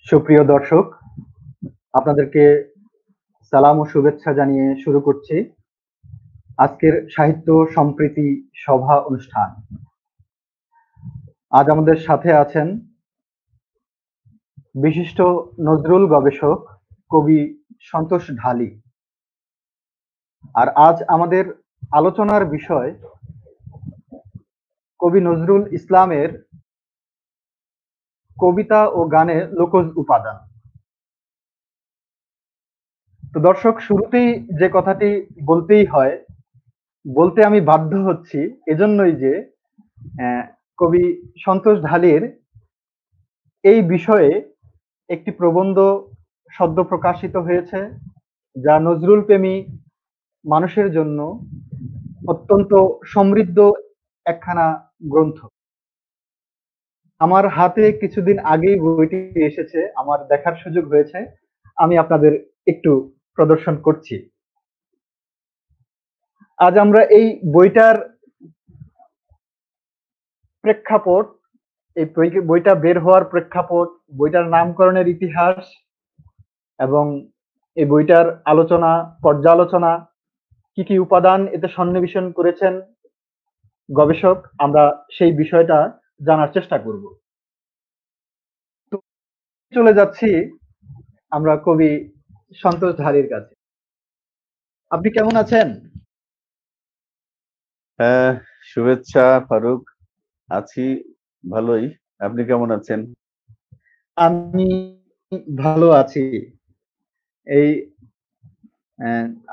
সুপ্রিয় দর্শক, আপনাদেরকে সালাম ও শুভেচ্ছা জানিয়ে শুরু করছি আজকের সাহিত্য সম্প্রীতি সভা অনুষ্ঠান। আজ আমাদের সাথে আছেন বিশিষ্ট নজরুল গবেষক কবি সন্তোষ ঢালী। আর আজ আমাদের আলোচনার বিষয় কবি নজরুল ইসলামের কবিতা ও গানে লোকজ উপাদান। তো দর্শক, শুরুতেই যে কথাটি বলতেই হয়, বলতে আমি বাধ্য হচ্ছি এজন্যই যে কবি সন্তোষ ঢালীর এই বিষয়ে একটি প্রবন্ধ সদ্য প্রকাশিত হয়েছে, যা নজরুল প্রেমী মানুষের জন্য অত্যন্ত সমৃদ্ধ একখানা গ্রন্থ। আমার হাতে কিছুদিন আগেই বইটি এসেছে, আমার দেখার সুযোগ হয়েছে, আমি আপনাদের একটু প্রদর্শন করছি। আজ আমরা এই বইটার প্রেক্ষাপট, এই বইটা বের হওয়ার প্রেক্ষাপট, বইটার নামকরণের ইতিহাস এবং এই বইটার আলোচনা, পর্যালোচনা, কি কি উপাদান এতে সন্নিবেশন করেছেন গবেষক, আমরা সেই বিষয়টা জানার চেষ্টা করব। তো চলে যাচ্ছি আমরা কবি সন্তোষ ঢালীর কাছে। আপনি কেমন আছেন? হ্যাঁ, শুভেচ্ছা ফারুক। আছি ভালোই। আপনি কেমন আছেন? আমি ভালো আছি। এই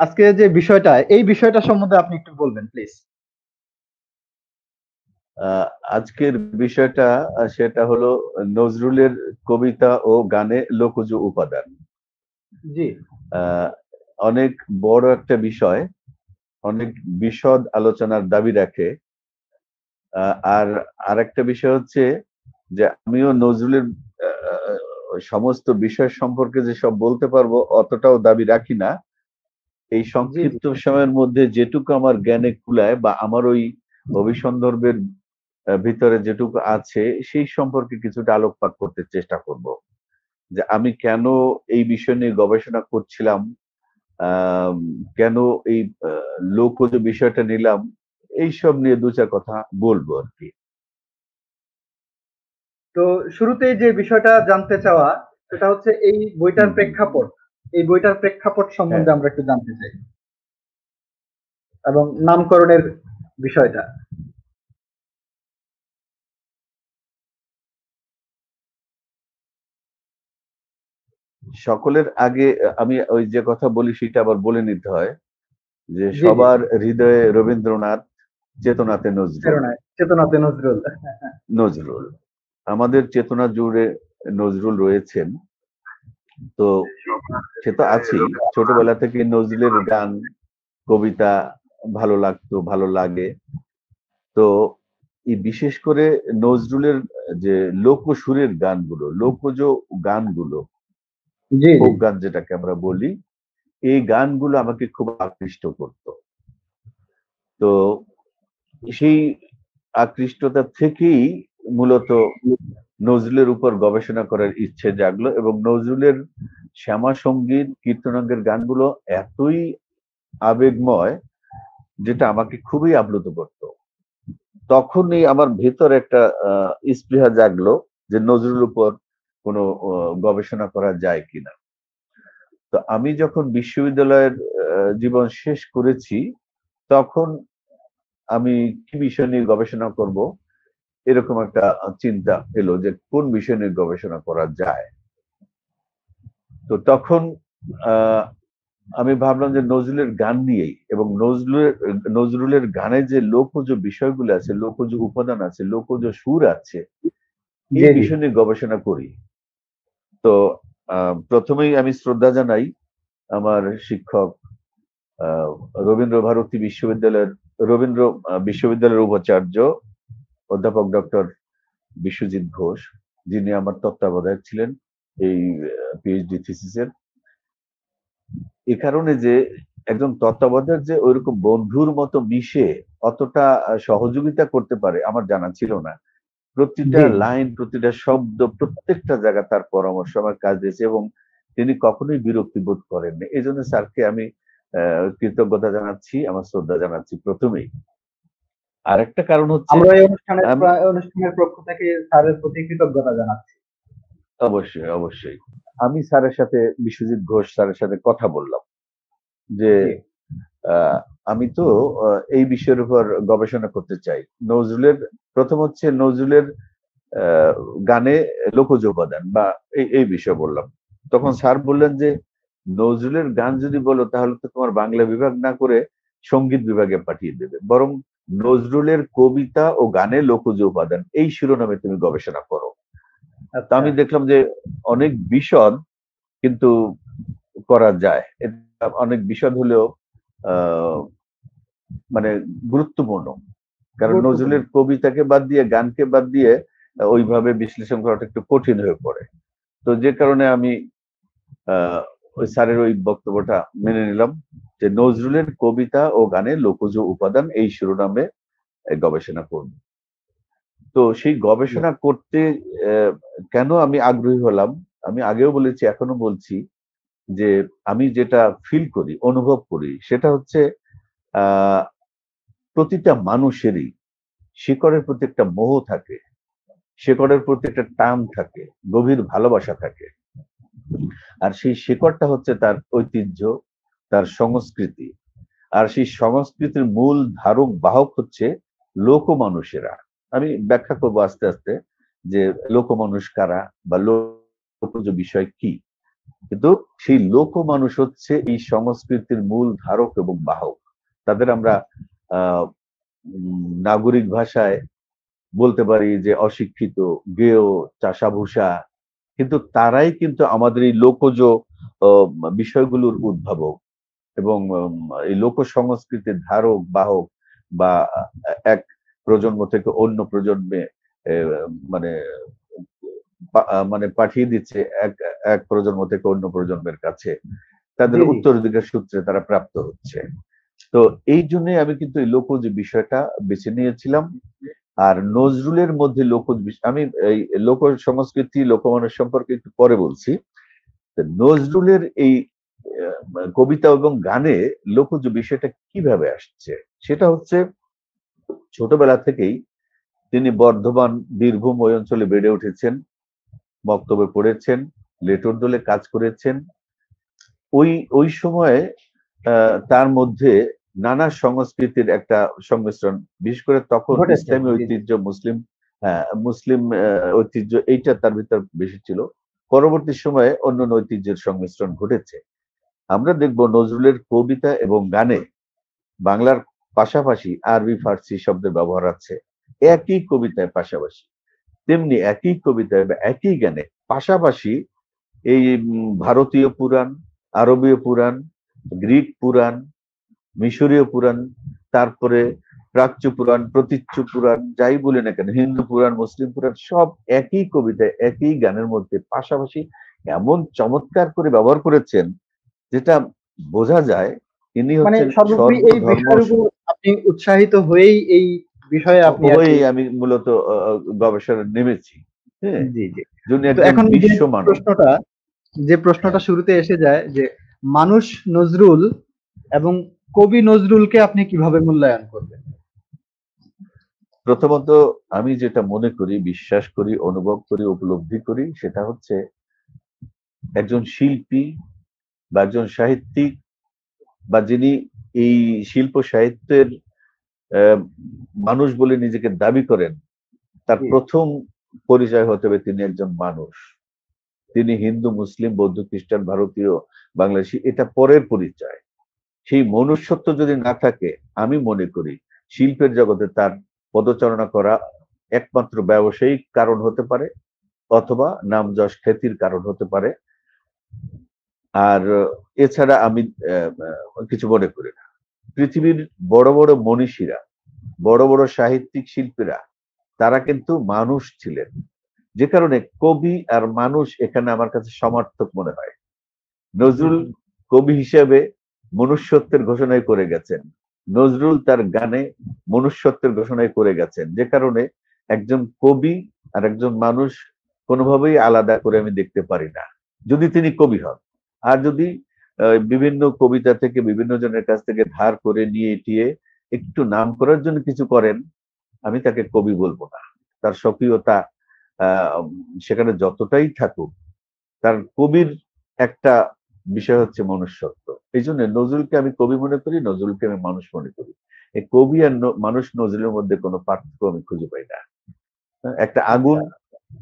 আজকে যে বিষয়টা, এই বিষয়টা সম্বন্ধে আপনি একটু বলবেন প্লিজ। আজকের বিষয়টা সেটা হলো নজরুলের কবিতা ও গানে লোকজ উপাদান। জি। অনেক বড় একটা বিষয়, অনেক বিশদ আলোচনার দাবি রাখে। আর আরেকটা বিষয় হচ্ছে যে আমিও নজরুলের সমস্ত বিষয় সম্পর্কে যে সব বলতে পারবো অতটাও দাবি রাখি না। এই সংক্ষিপ্ত সময়ের মধ্যে যেটুকু আমার জ্ঞানে কুলায় বা আমার ওই অভিসন্দর্ভের ভিতরে যেটুকু আছে সেই সম্পর্কে কিছুটা আলোকপাত করতে চেষ্টা করব। যে আমি কেন এই বিষয় নিয়ে গবেষণা করছিলাম, কেন এই লোকজ বিষয়টা নিলাম, এইসব নিয়ে দু চার কথা বলবো আর কি। তো শুরুতেই যে বিষয়টা জানতে চাওয়া, সেটা হচ্ছে এই বইটার প্রেক্ষাপট। এই বইটার প্রেক্ষাপট সম্বন্ধে আমরা একটু জানতে চাই এবং নামকরণের বিষয়টা। সকলের আগে আমি ওই যে কথা বলি সেটা আবার বলে নিতে হয় যে জি জি। সবার হৃদয়ে রবীন্দ্রনাথ, চেতনাতে নজরুল। চেতনাতে নজরুল। নজরুল আমাদের চেতনা জুড়ে নজরুল রয়েছেন। তো সে তো আছেই, ছোটবেলা থেকে নজরুলের গান, কবিতা ভালো লাগতো, ভালো লাগে। তো এই বিশেষ করে নজরুলের যে লোকসুরের গানগুলো, লোকজ গানগুলো, জি জি। ফোক গান যেটাকে আমরা বলি, এই গানগুলো আমাকে খুব আকৃষ্ট করতো। তো সেই আকৃষ্টতা থেকেই মূলত নজরুলের উপর গবেষণা করার ইচ্ছে জাগলো এবং নজরুলের শ্যামা সঙ্গীত, কীর্তনাঙ্গের গানগুলো এতই আবেগময় যেটা আমাকে খুবই আপ্লুত করতো। তখনই আমার ভেতর একটা স্পৃহা জাগলো যে নজরুলের উপর কোনো গবেষণা করা যায় কিনা। তো আমি যখন বিশ্ববিদ্যালয়ের জীবন শেষ করেছি তখন আমি কি বিষয় নিয়ে গবেষণা করব এরকম একটা চিন্তা এলো যে কোন বিষয় নিয়ে গবেষণা করা যায়। তো তখন আমি ভাবলাম যে নজরুলের গান নিয়েই, এবং নজরুলের গানে যে লোকজ বিষয়গুলো আছে, লোকজ উপাদান আছে, লোকজ সুর আছে, এই বিষয় নিয়ে গবেষণা করি। তো প্রথমেই আমি শ্রদ্ধা জানাই আমার শিক্ষক, রবীন্দ্র ভারতী বিশ্ববিদ্যালয়ের রবীন্দ্র বিশ্ববিদ্যালয়ের উপাচার্য অধ্যাপক ডক্টর বিশ্বজিৎ ঘোষ, যিনি আমার তত্ত্বাবধায়ক ছিলেন এই পিএইচডি থিসিসের। এ কারণে যে একজন তত্ত্বাবধায়ক যে ওইরকম বন্ধুর মতো মিশে অতটা সহযোগিতা করতে পারে আমার জানা ছিল না। প্রতিটা জি, জি। লাইন, প্রতিটা শব্দ, প্রত্যেকটা জায়গা তার পরামর্শ আমার কাজ দিয়েছে এবং তিনি কখনোই বিরক্তি বোধ করেননি। এই জন্য স্যারকে আমি কৃতজ্ঞতা জানাচ্ছি, আমার শ্রদ্ধা জানাচ্ছি প্রথমেই। আরেকটা কারণ হচ্ছে আমরা এই আমি অনুষ্ঠানের পক্ষ থেকে স্যারের প্রতি কৃতজ্ঞতা জানাচ্ছি। অবশ্যই, অবশ্যই। আমি স্যারের সাথে বিশ্বজিৎ ঘোষ স্যারের সাথে কথা বললাম যে জি, আহ, আমি তো এই বিষয়ের উপর গবেষণা করতে চাই। নজরুলের প্রথম হচ্ছে নজরুলের আহ, গানে লোকজ উপাদান বা এই বিষয় বললাম। তখন স্যার বললেন যে নজরুলের গান যদি বলো তাহলে তো তোমার বাংলা বিভাগ না করে সঙ্গীত বিভাগে পাঠিয়ে দেবে, বরং নজরুলের কবিতা ও গানে লোকজ উপাদান এই শিরোনামে তুমি গবেষণা করো। তা আচ্ছা। আমি দেখলাম যে অনেক বিশদ কিন্তু করা যায়, এটা অনেক বিশদ হলেও আহ মানে গুরুত্বপূর্ণ, কারণ গুরুত্বপূর্ণ। নজরুলের কবিতাকে বাদ দিয়ে গানকে বাদ দিয়ে ওইভাবে বিশ্লেষণ করাটা একটু কঠিন হয়ে পড়ে। তো যে কারণে আমি আহ ওই স্যারের ওই বক্তব্যটা মেনে নিলাম যে নজরুলের কবিতা ও গানে লোকজ উপাদান এই শিরোনামে গবেষণা করব। তো সেই জি, গবেষণা করতে আহ, কেন আমি আগ্রহী হলাম, আমি আগেও বলেছি এখনো বলছি যে আমি যেটা ফিল করি, অনুভব করি, সেটা হচ্ছে আহ প্রতিটা মানুষেরই শিকড়ের প্রতি একটা মোহ থাকে, শিকড়ের প্রতি একটা টান থাকে, গভীর ভালোবাসা থাকে। আর সেই শিকড়টা হচ্ছে তার ঐতিহ্য, তার সংস্কৃতি। আর সেই সংস্কৃতির মূল ধারক বাহক হচ্ছে লোকমানুষেরা। আমি ব্যাখ্যা করবো আস্তে আস্তে যে লোকমানুষ কারা বা লোকজ বিষয় কি। কিন্তু সেই লোকমানুষ হচ্ছে এই সংস্কৃতির মূল ধারক এবং বাহক। তাদের আমরা আহ নাগরিক ভাষায় বলতে পারি যে অশিক্ষিত, গেয়, চাষাভূষা, কিন্তু তারাই কিন্তু আমাদের এই লোকজ আহ, বিষয়গুলোর উদ্ভাবক এবং এই লোক সংস্কৃতির ধারক বাহক বা এক প্রজন্ম থেকে অন্য প্রজন্মে মানে মানে পাঠিয়ে দিচ্ছে এক এক প্রজন্ম থেকে অন্য প্রজন্মের কাছে, তাদের জি, জি। উত্তরাধিকার সূত্রে তারা প্রাপ্ত হচ্ছে। তো এই জন্য আমি কিন্তু এই লোকজ বিষয়টা বেছে নিয়েছিলাম। আর নজরুলের মধ্যে লোকজ বিষয়, আমি এই লোক সংস্কৃতি লোকমানুষ সম্পর্কে একটু পরে বলছি। তো নজরুলের এই কবিতা এবং গানে লোকজ বিষয়টা কিভাবে আসছে, সেটা হচ্ছে ছোটবেলা থেকেই তিনি বর্ধমান বীরভূম ওই অঞ্চলে বেড়ে উঠেছেন, বক্তব্যে পড়েছেন, লেটর দলে কাজ করেছেন। ওই ওই সময়ে তার মধ্যে নানা সংস্কৃতির একটা সংমিশ্রণ, বিশেষ করে তখন ঘটেছে। ইসলামী জি, জি। ঐতিহ্য, মুসলিম, হ্যাঁ মুসলিম ঐতিহ্য এইটা তার ভিতর বেশি ছিল। পরবর্তী সময়ে অন্য ঐতিহ্যের সংমিশ্রণ ঘটেছে। আমরা দেখব নজরুলের কবিতা এবং গানে বাংলার পাশাপাশি আরবি ফার্সি শব্দের ব্যবহার আছে। একই কবিতায় পাশাপাশি, তেমনি একই কবিতায় বা একই গানে পাশাপাশি এই ভারতীয় পুরাণ, আরবীয় পুরাণ, গ্রিক পুরাণ, মিশরীয় পুরাণ, তারপরে প্রাচ্য পুরাণ, প্রতীচ্য পুরাণ, যাই বলি না কেন, হিন্দু পুরাণ, মুসলিম পুরাণ, সব একই কবিতায় একই গানের মধ্যে পাশাপাশি এমন চমৎকার করে ব্যবহার করেছেন যেটা বোঝা যায় ইনি মানে হচ্ছেন সর্বোপরি এই সর্বধর্ম বিষয়ের উপর আপনি উৎসাহিত হয়েই এই বিষয়ে আপনি আরকি। হয়েই আমি মূলত গবেষণায় নেমেছি। হ্যাঁ, জি, জি। যিনি তো একজন এখন বিশ্ব মানব। যে প্রশ্নটা হ্যাঁ, শুরুতে এসে যায় যে মানুষ নজরুল এবং কবি নজরুলকে আপনি কিভাবে মূল্যায়ন করবেন? প্রথমত আমি যেটা মনে করি, বিশ্বাস করি, অনুভব করি, উপলব্ধি করি, সেটা হচ্ছে একজন শিল্পী বা একজন সাহিত্যিক বা যিনি এই শিল্প সাহিত্যের আহ, মানুষ বলে নিজেকে দাবি করেন, তার জি, প্রথম পরিচয় হতে হবে তিনি একজন মানুষ। তিনি হিন্দু, মুসলিম, বৌদ্ধ, খ্রিস্টান, ভারতীয়, বাংলাদেশি, এটা পরের পরিচয়। সেই মনুষ্যত্ব যদি না থাকে, আমি মনে করি শিল্পের জগতে তার পদচারণা করা একমাত্র ব্যবসায়িক কারণ হতে পারে অথবা নাম যশ খ্যাতির কারণ হতে পারে। আর এছাড়া আমি কিছু মনে করি না। পৃথিবীর বড় বড় মনীষীরা, বড় বড় সাহিত্যিক শিল্পীরা, তারা কিন্তু মানুষ ছিলেন। যে কারণে কবি আর মানুষ এখানে আমার কাছে সমার্থক মনে হয়। জি, নজরুল কবি হিসেবে মনুষ্যত্বের ঘোষণাই করে গেছেন, নজরুল তার গানে মনুষ্যত্বের ঘোষণাই করে গেছেন। যে কারণে একজন কবি আর একজন মানুষ কোনোভাবেই আলাদা করে আমি দেখতে পারি না, যদি তিনি কবি হন। আর যদি বিভিন্ন কবিতা থেকে বিভিন্ন জনের কাছ থেকে ধার করে নিয়ে টিয়ে একটু নাম করার জন্য কিছু করেন, আমি তাকে কবি বলবো না। তার স্বকীয়তা সেখানে যতটাই থাকুক, তার কবির একটা বিষয় হচ্ছে মনুষ্যত্ব। এই জন্য নজরুলকে আমি কবি মনে করি, নজরুলকে আমি মানুষ মনে করি। এই কবি আর মানুষ নজরুলের মধ্যে কোনো পার্থক্য আমি খুঁজে পাই না। একটা আগুন,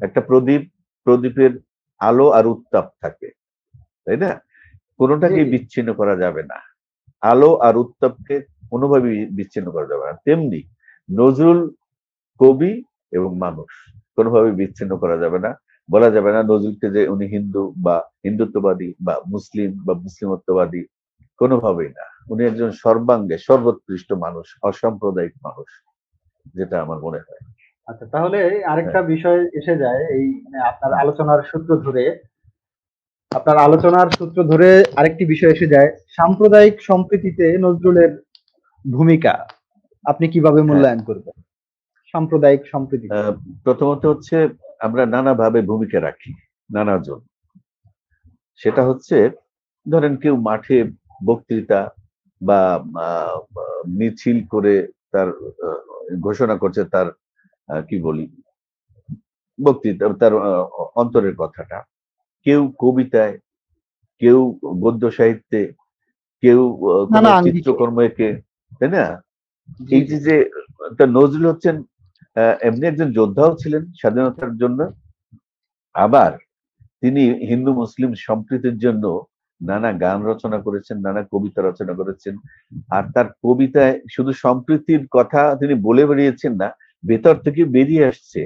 একটা প্রদীপ, প্রদীপের আলো আর উত্তাপ থাকে, তাই না? কোনোটাকে বিচ্ছিন্ন করা যাবে না, আলো আর উত্তাপকে কোনোভাবেই বিচ্ছিন্ন করা যাবে না। তেমনি নজরুল কবি এবং মানুষ কোনোভাবে বিচ্ছিন্ন করা যাবে না। বলা যাবে না নজরুলকে যে উনি হিন্দু বা হিন্দুত্ববাদী বা মুসলিম বা মুসলিমত্ববাদী, কোনোভাবেই না। উনি একজন সর্বাঙ্গে সর্বোৎকৃষ্ট মানুষ, অসাম্প্রদায়িক মানুষ, যেটা আমার মনে হয়। আচ্ছা, তাহলে আরেকটা বিষয় এসে যায় এই আপনার আলোচনার সূত্র ধরে আরেকটি বিষয় এসে যায়, সাম্প্রদায়িক সম্প্রীতিতে নজরুলের ভূমিকা আপনি কিভাবে মূল্যায়ন করবেন? সাম্প্রদায়িক সম্প্রীতি প্রথমত হচ্ছে আমরা নানাভাবে ভূমিকা রাখি, নানাজন। সেটা হচ্ছে ধরেন কেউ মাঠে বক্তৃতা বা মিছিল করে তার ঘোষণা করছে তার কি বলি বক্তৃতা, তার অন্তরের কথাটা। কেউ কবিতায়, কেউ গদ্য সাহিত্যে, কেউ কোন চিত্রকর্ম এঁকে, তাই না? এই যে নজরুল হচ্ছেন এমনি একজন যোদ্ধাও ছিলেন স্বাধীনতার জন্য, আবার তিনি হিন্দু মুসলিম সম্প্রীতির জন্য নানা গান রচনা করেছেন, নানা কবিতা রচনা করেছেন। আর তার কবিতায় শুধু সম্প্রীতির কথা তিনি বলে বেরিয়েছেন না, ভেতর থেকে বেরিয়ে আসছে।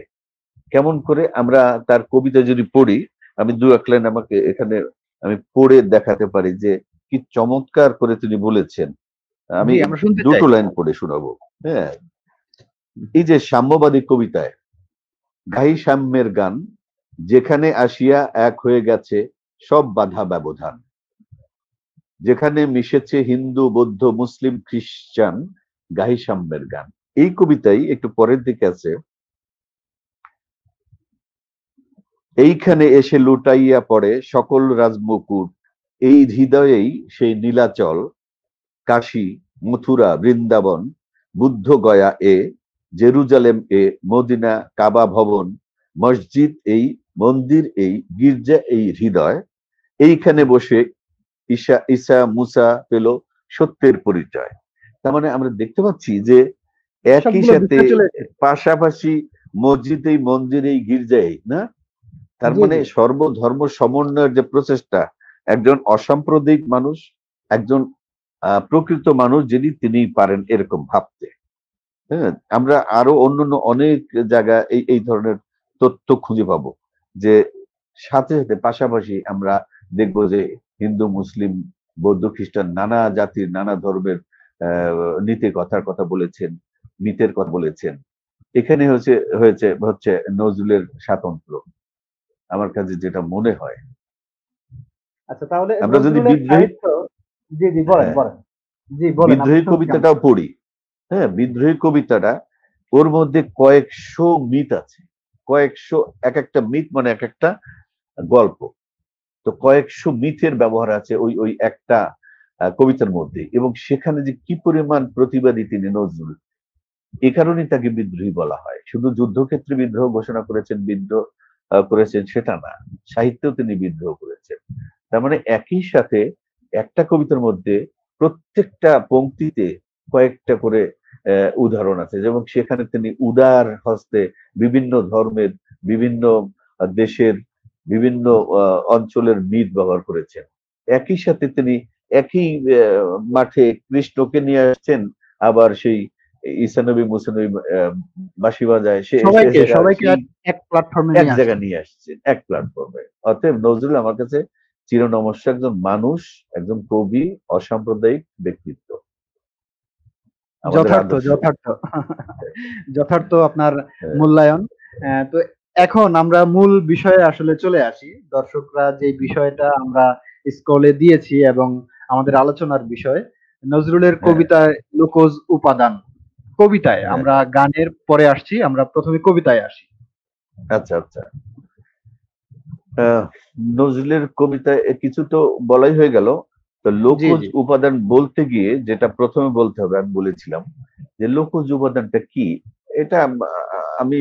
কেমন করে আমরা তার কবিতা যদি পড়ি, আমি দু এক লাইন আমাকে এখানে আমি পড়ে দেখাতে পারি যে কি চমৎকার করে তিনি বলেছেন। আমি দুটো লাইন পড়ে শোনাবো। হ্যাঁ, এই যে সাম্যবাদী কবিতায়, গাহি সাম্যের গান, যেখানে আসিয়া এক হয়ে গেছে সব বাধা ব্যবধান, যেখানে মিশেছে হিন্দু বৌদ্ধ মুসলিম খ্রিস্টান, গাহি সাম্যের গান। এই কবিতাই একটু পরের দিকে আছে, এইখানে এসে লুটাইয়া পড়ে সকল রাজমুকুট, এই হৃদয়েই সেই নীলাচল, কাশী মথুরা বৃন্দাবন বুদ্ধ গয়া এ, জেরুজালেম এ, মদিনা কাবা ভবন, মসজিদ এই, মন্দির এই, গির্জা এই হৃদয়, এইখানে বসে ঈসা মুসা পেল সত্যের পরিচয়। তার মানে আমরা দেখতে পাচ্ছি যে একই সাথে পাশাপাশি মসজিদেই, মন্দিরেই, গির্জায়, না? তার মানে সর্বধর্ম সমন্বয়ের যে প্রচেষ্টা, একজন অসাম্প্রদায়িক মানুষ, একজন প্রকৃত মানুষ যিনি, তিনি পারেন এরকম ভাবতে। হ্যাঁ, আমরা আরো অন্যান্য অনেক জায়গায় এই ধরনের তথ্য খুঁজে পাবো, যে সাথে সাথে পাশাপাশি আমরা দেখবো যে হিন্দু মুসলিম বৌদ্ধ খ্রিস্টান নানা জাতির নানা ধর্মের নীতির কথা বলেছেন, মিতের কথা বলেছেন। এখানে হচ্ছে নজরুলের স্বাতন্ত্র, আমার কাছে যেটা মনে হয়। আচ্ছা, তাহলে আমরা যদি বিদ্রোহী কবিতাটাও পড়ি, হ্যাঁ, বিদ্রোহী কবিতাটা, ওর মধ্যে কয়েকশো মিথ আছে, কয়েকশো, এক একটা মিথ মানে এক একটা গল্প। তো কয়েকশো মিথের ব্যবহার আছে ওই একটা কবিতার মধ্যে, এবং সেখানে যে কি পরিমাণ প্রতিবাদী তিনি নজরুল, এ কারণেই তাকে বিদ্রোহী বলা হয়। শুধু যুদ্ধক্ষেত্রে বিদ্রোহ ঘোষণা করেছেন, বিদ্রোহ করেছেন সেটা না, সাহিত্যেও তিনি বিদ্রোহ করেছেন। তার মানে একই সাথে একটা কবিতার মধ্যে প্রত্যেকটা পংক্তিতে কয়েকটা করে উদাহরণ আছে, যেমন সেখানে তিনি উদার হস্তে বিভিন্ন ধর্মের, বিভিন্ন দেশের, বিভিন্ন অঞ্চলের মিথ ব্যবহার করেছেন। একই সাথে তিনি একই মাঠে কৃষ্ণকে নিয়ে আসছেন, আবার সেই ঈসানবী মুসানবী বাঁশি বাজায়, সে সবাইকে এক প্ল্যাটফর্মে এক জায়গায় নিয়ে আসছেন, এক প্ল্যাটফর্মে। অতএব নজরুল আমার কাছে চিরনমস্য একজন মানুষ, একজন কবি, অসাম্প্রদায়িক ব্যক্তিত্ব। যথার্থ আপনার মূল্যায়ন। তো এখন আমরা মূল বিষয়ে আসলে চলে আসি। দর্শকরা যে বিষয়টা আমরা স্ক্রলে দিয়েছি এবং আমাদের আলোচনার বিষয়, নজরুলের কবিতায় লোকজ উপাদান, কবিতায়, হ্যাঁ, আমরা গানের পরে আসছি, আমরা প্রথমে কবিতায় আসি। আচ্ছা আচ্ছা। নজরুলের কবিতায় কিছু তো বলাই হয়ে গেল। তো জি লোকজ জি। উপাদান বলতে গিয়ে যেটা প্রথমে বলতে হবে, আমি বলেছিলাম যে লোকজ উপাদানটা কি। এটা আমি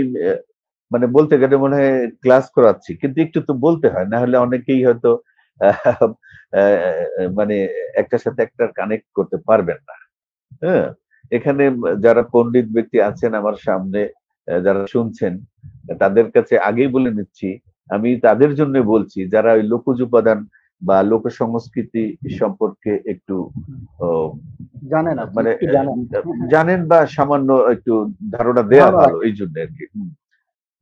মানে বলতে গেলে মনে হয় ক্লাস করাচ্ছি, কিন্তু একটু তো বলতে হয়, না হলে অনেকেই হয়তো আহ, মানে একটার সাথে একটা কানেক্ট করতে পারবেন না। হ্যাঁ, এখানে যারা পণ্ডিত ব্যক্তি আছেন আমার সামনে, যারা শুনছেন, তাদের কাছে আগেই বলে নিচ্ছি, আমি তাদের জন্য বলছি যারা ওই লোকজ উপাদান বা লোক সংস্কৃতি সম্পর্কে একটু আহ, জানেন আপনি, মানে একটু জানেন। জানেন বা সামান্য একটু ধারণা দেয়া ধারণা ভালো, রাখেন। এই জন্য আর কি।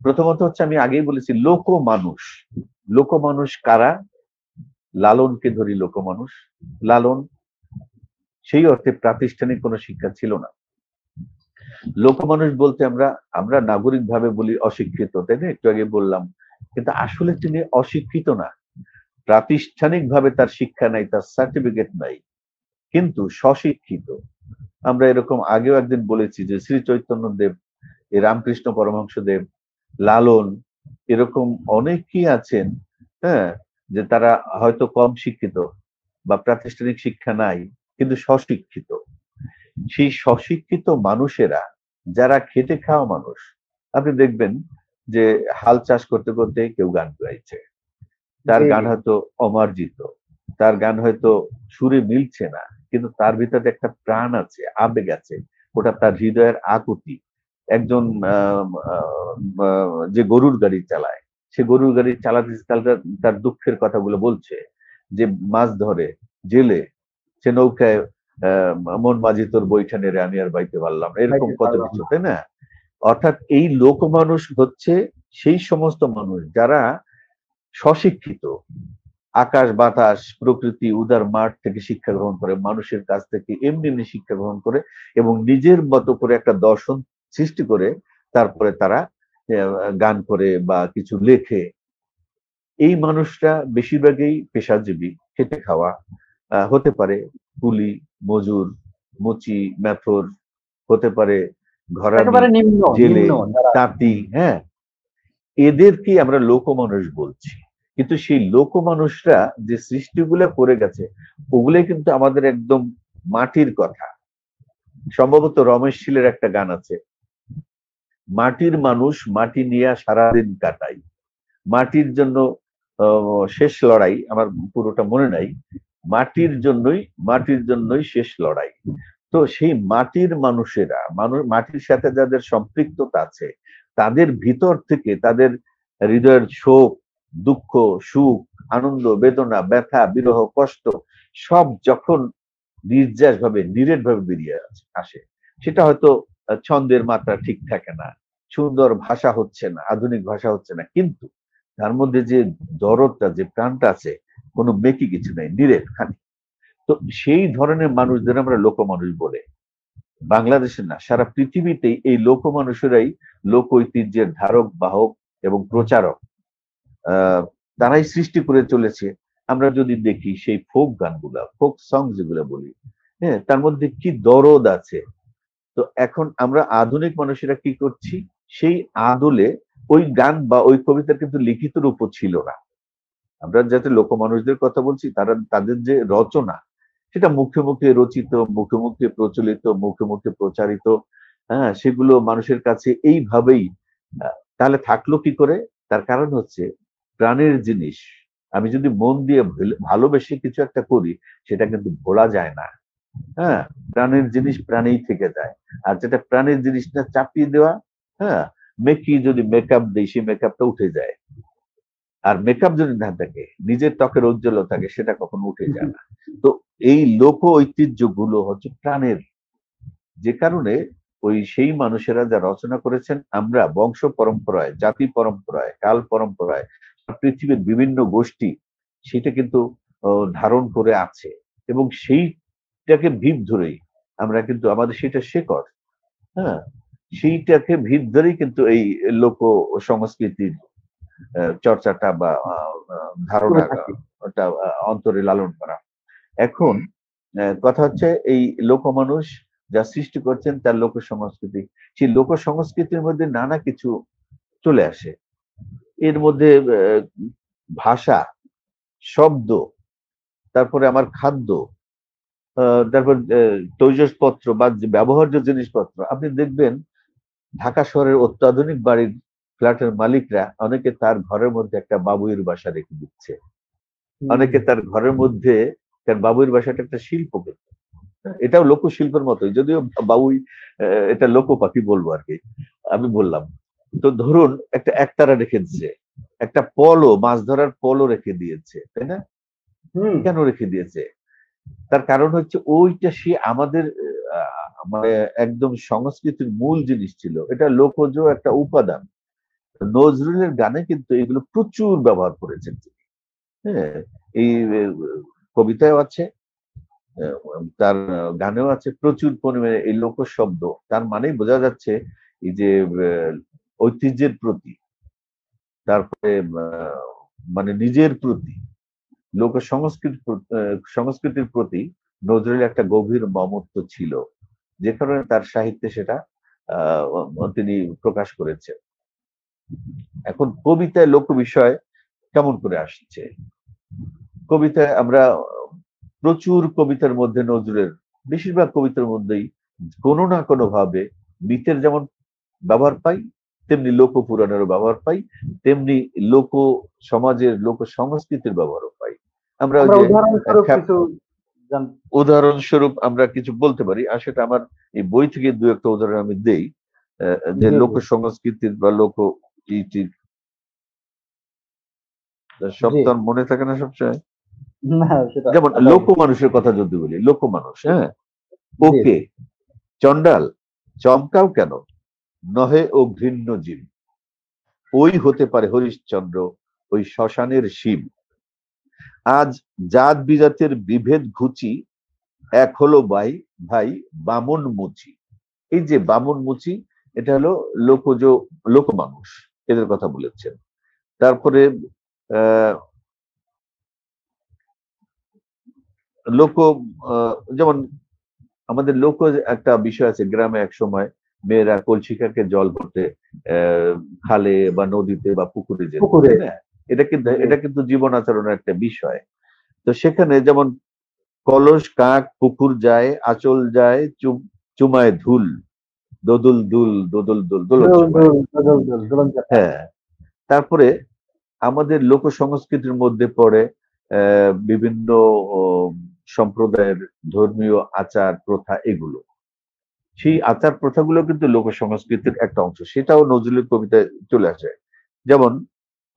প্রথমত হচ্ছে, আমি আগেই বলেছি লোক মানুষ। লোক মানুষ কারা? লালনকে ধরি লোক মানুষ। লালন সেই অর্থে প্রাতিষ্ঠানিক কোনো শিক্ষা ছিল না। লোকমানুষ বলতে আমরা আমরা নাগরিক ভাবে বলি অশিক্ষিত, তাই না? একটু আগে বললাম, কিন্তু আসলে তিনি অশিক্ষিত না। প্রাতিষ্ঠানিক ভাবে তার শিক্ষা নাই, তার সার্টিফিকেট নাই, কিন্তু স্বশিক্ষিত। আমরা এরকম আগেও একদিন বলেছি যে শ্রী চৈতন্য দেব, এই রামকৃষ্ণ পরমহংস দেব, লালন, এরকম অনেকেই আছেন, হ্যাঁ, যে তারা হয়তো কম শিক্ষিত বা প্রাতিষ্ঠানিক শিক্ষা নাই, কিন্তু স্বশিক্ষিত। সেই স্বশিক্ষিত মানুষেরা, যারা খেটে খাওয়া মানুষ, আপনি দেখবেন যে হাল চাষ করতে করতে কেউ গান গাইছে, তার জি গান জি। হয়তো অমার্জিত, তার গান হয়তো সুরে মিলছে না, কিন্তু তার ভিতরে একটা প্রাণ আছে, আবেগ আছে, ওটা তার হৃদয়ের আকুতি। একজন যে গরুর গাড়ি চালায়, সে গরুর গাড়ি চালাতে চালাতে তার দুঃখের কথাগুলো বলছে, যে মাছ ধরে জেলে, সে নৌকায় আহ মন মাঝি তোর বৈঠা নেড়ে আমি আর বাইতে পারলাম না, এরকম খাইতে কত পারলাম কিছু, না। তাই না? অর্থাৎ এই লোক মানুষ হচ্ছে সেই সমস্ত মানুষ যারা স্বশিক্ষিত, আকাশ বাতাস প্রকৃতি উদার মাঠ থেকে শিক্ষা গ্রহণ করে, মানুষের কাছ থেকে এমনি এমনি শিক্ষা গ্রহণ করে, এবং নিজের মতো করে একটা দর্শন সৃষ্টি করে তারপরে তারা গান করে বা কিছু লেখে। এই মানুষরা বেশিরভাগই পেশাজীবী, খেটে খাওয়া, হতে পারে কুলি, মজুর, মুচি, মেথর, হতে পারে ঘরামি, একেবারে নিম্ন জেলে, নিম্ন যারা। তাঁতি, হ্যাঁ, এদেরকে আমরা লোক মানুষ বলছি। কিন্তু সেই লোক মানুষরা যে সৃষ্টিগুলো করে গেছে, ওগুলো কিন্তু আমাদের একদম মাটির কথা। সম্ভবত রমেশ শীলের একটা গান আছে, মাটির মানুষ মাটি নিয়ে সারাদিন কাটাই, মাটির জন্য শেষ লড়াই, আমার পুরোটা মনে নাই, মাটির জন্যই শেষ লড়াই। তো সেই মাটির মানুষেরা, মানুষ মাটির সাথে যাদের সম্পৃক্ততা আছে, তাদের ভিতর থেকে তাদের হৃদয়ের শোক, দুঃখ, সুখ, আনন্দ, বেদনা, ব্যথা, বিরহ, কষ্ট, সব যখন নির্যাস ভাবে নিরেট ভাবে বেরিয়ে আসে, সেটা হয়তো ছন্দের মাত্রা ঠিক থাকে না, সুন্দর ভাষা হচ্ছে না, আধুনিক ভাষা হচ্ছে না, কিন্তু তার মধ্যে যে দরদটা, যে প্রাণটা আছে, কোনো মেকি কিছু নাই, নিরেট খালি। তো সেই ধরনের মানুষদের আমরা লোক মানুষ বলে। বাংলাদেশে না, সারা পৃথিবীতেই এই লোক মানুষেরাই লোক ঐতিহ্যের ধারক বাহক এবং প্রচারক। আহ তারাই সৃষ্টি করে চলেছে। আমরা যদি দেখি সেই ফোক গানগুলা, ফোক সং যেগুলো বলি, হ্যাঁ, তার মধ্যে কি দরদ আছে। তো এখন আমরা আধুনিক মানুষেরা কি করছি, সেই আদলে ওই গান বা ওই কবিতার কিন্তু লিখিত রূপও ছিল না। আমরা যাতে লোক মানুষদের কথা বলছি, তারা তাদের যে রচনা, সেটা মুখে মুখে রচিত, মুখে মুখে প্রচলিত, মুখে মুখে প্রচারিত, হ্যাঁ, সেগুলো মানুষের কাছে এইভাবেই তাহলে থাকলো কি করে? তার কারণ হচ্ছে প্রাণের জিনিস। আমি যদি মন দিয়ে ভালোবেসে কিছু একটা করি, সেটা কিন্তু ভোলা যায় না। হ্যাঁ, প্রাণের জিনিস প্রাণেই থেকে যায়। আর যেটা প্রাণের জিনিসটা চাপিয়ে দেওয়া, হ্যাঁ, মেকি যদি মেকআপ দেয়, সেই মেকআপটা উঠে যায়। আর মেকআপ যদি না থাকে, নিজের ত্বকের উজ্জ্বলতা থাকে, সেটা কখনো উঠে যায় না। তো এই লোক ঐতিহ্য গুলো হচ্ছে প্রাণের, যে কারণে ওই সেই মানুষেরা যা রচনা করেছেন, আমরা বংশ পরম্পরায়, জাতি পরম্পরায়, কাল পরম্পরায়, পৃথিবীর বিভিন্ন গোষ্ঠী সেটা কিন্তু ধারণ করে আছে, এবং সেইটাকে ভিত ধরেই আমরা কিন্তু আমাদের সেটা শেকড়, হ্যাঁ, সেইটাকে ভিত ধরেই কিন্তু এই লোক সংস্কৃতির চর্চাটা বা করে ধারণা, থাকি। ওটা অন্তরে লালন করা। এখন কথা হচ্ছে এই লোকমানুষ যা সৃষ্টি করছেন তার লোক সংস্কৃতি। সেই লোক সংস্কৃতির মধ্যে নানা কিছু চলে আসে। এর মধ্যে ভাষা, শব্দ, তারপরে আমার খাদ্য, তারপর তৈজসপত্র বা ব্যবহার্য জিনিসপত্র। আপনি দেখবেন ঢাকা শহরের অত্যাধুনিক বাড়ির ফ্ল্যাটের মালিকরা অনেকে তার ঘরের মধ্যে একটা বাবুইয়ের বাসা রেখে দিচ্ছে, অনেকে তার ঘরের মধ্যে, কারণ বাবুইয়ের বাসাটা একটা শিল্প, কিন্তু এটাও লোকশিল্পের মতোই, যদিও বাবুই এটা লোক পাখি বলবো আর কি, আমি বললাম। তো ধরুন একটা একতারা রেখে দিচ্ছে, একটা পলো, মাছ ধরার পলো রেখে দিয়েছে, তাই না? কেন রেখে দিয়েছে? তার কারণ হচ্ছে ওইটা সে আমাদের মানে একদম সংস্কৃতির মূল জিনিস ছিল, এটা লোকজ একটা উপাদান। নজরুলের গানে কিন্তু এগুলো প্রচুর ব্যবহার করেছেন তিনি। হ্যাঁ, এই কবিতায় আছে, তার গানেও আছে প্রচুর পরিমাণে এই লোক শব্দ। তার মানেই বোঝা যাচ্ছে এই যে ঐতিহ্যের প্রতি, তারপরে মানে নিজের প্রতি, লোক সংস্কৃতির প্রতি নজরুলের একটা গভীর মমত্ব ছিল, যে কারণে তার সাহিত্যে সেটা তিনি প্রকাশ করেছেন। এখন কবিতায় লোক বিষয় কেমন করে আসছে? কবিতায় আমরা প্রচুর কবিতার মধ্যে নজরুলের বেশিরভাগ কবিতার মধ্যেই কোনো না কোনো ভাবে মিথের যেমন ব্যবহার পাই, তেমনি লোক পুরাণেরও ব্যবহার পাই, তেমনি লোক সমাজের, লোক সংস্কৃতির ব্যবহারও পাই। আমরা ওই যে উদাহরণস্বরূপ আমরা কিছু বলতে পারি, আর সেটা আমার এই বই থেকে দু একটা উদাহরণ আমি দেই, যে লোক সংস্কৃতির বা লোক সব তো মনে থাকে না সবসময়। যেমন লোক মানুষের কথা যদি বলি, লোক মানুষ, হ্যাঁ, ওকে চন্ডাল চমকাও কেন, নহে ও ঘৃণ্য জীব, ওই হতে পারে হরিশ্চন্দ্র, ওই শ্মশানের শিব, আজ জাত বিজাতের বিভেদ ঘুচি, এক হলো ভাই ভাই বামন মুচি। এই যে বামন মুচি, এটা হলো লোকজ, লোক মানুষ, এদের কথা বলেছেন। তারপরে লোক, যেমন আমাদের লোক একটা বিষয় আছে, গ্রামে এক সময় মেয়েরা কলসিকাকে জল ভরতে খালে বা নদীতে বা পুকুরে যেত, তাই না? এটা কিন্তু জীবন আচরণের একটা বিষয়। তো সেখানে যেমন কলস কাক পুকুর যায়, আচল যায় চুমায় ধুল, দোদুল দুল দোদুল দুল দোলন। হ্যাঁ, তারপরে আমাদের লোক সংস্কৃতির মধ্যে পড়ে বিভিন্ন সম্প্রদায়ের ধর্মীয় আচার প্রথা, এগুলো, সেই আচার প্রথাগুলো কিন্তু লোক সংস্কৃতির একটা অংশ, সেটাও নজরুলের কবিতায় চলে আসে। যেমন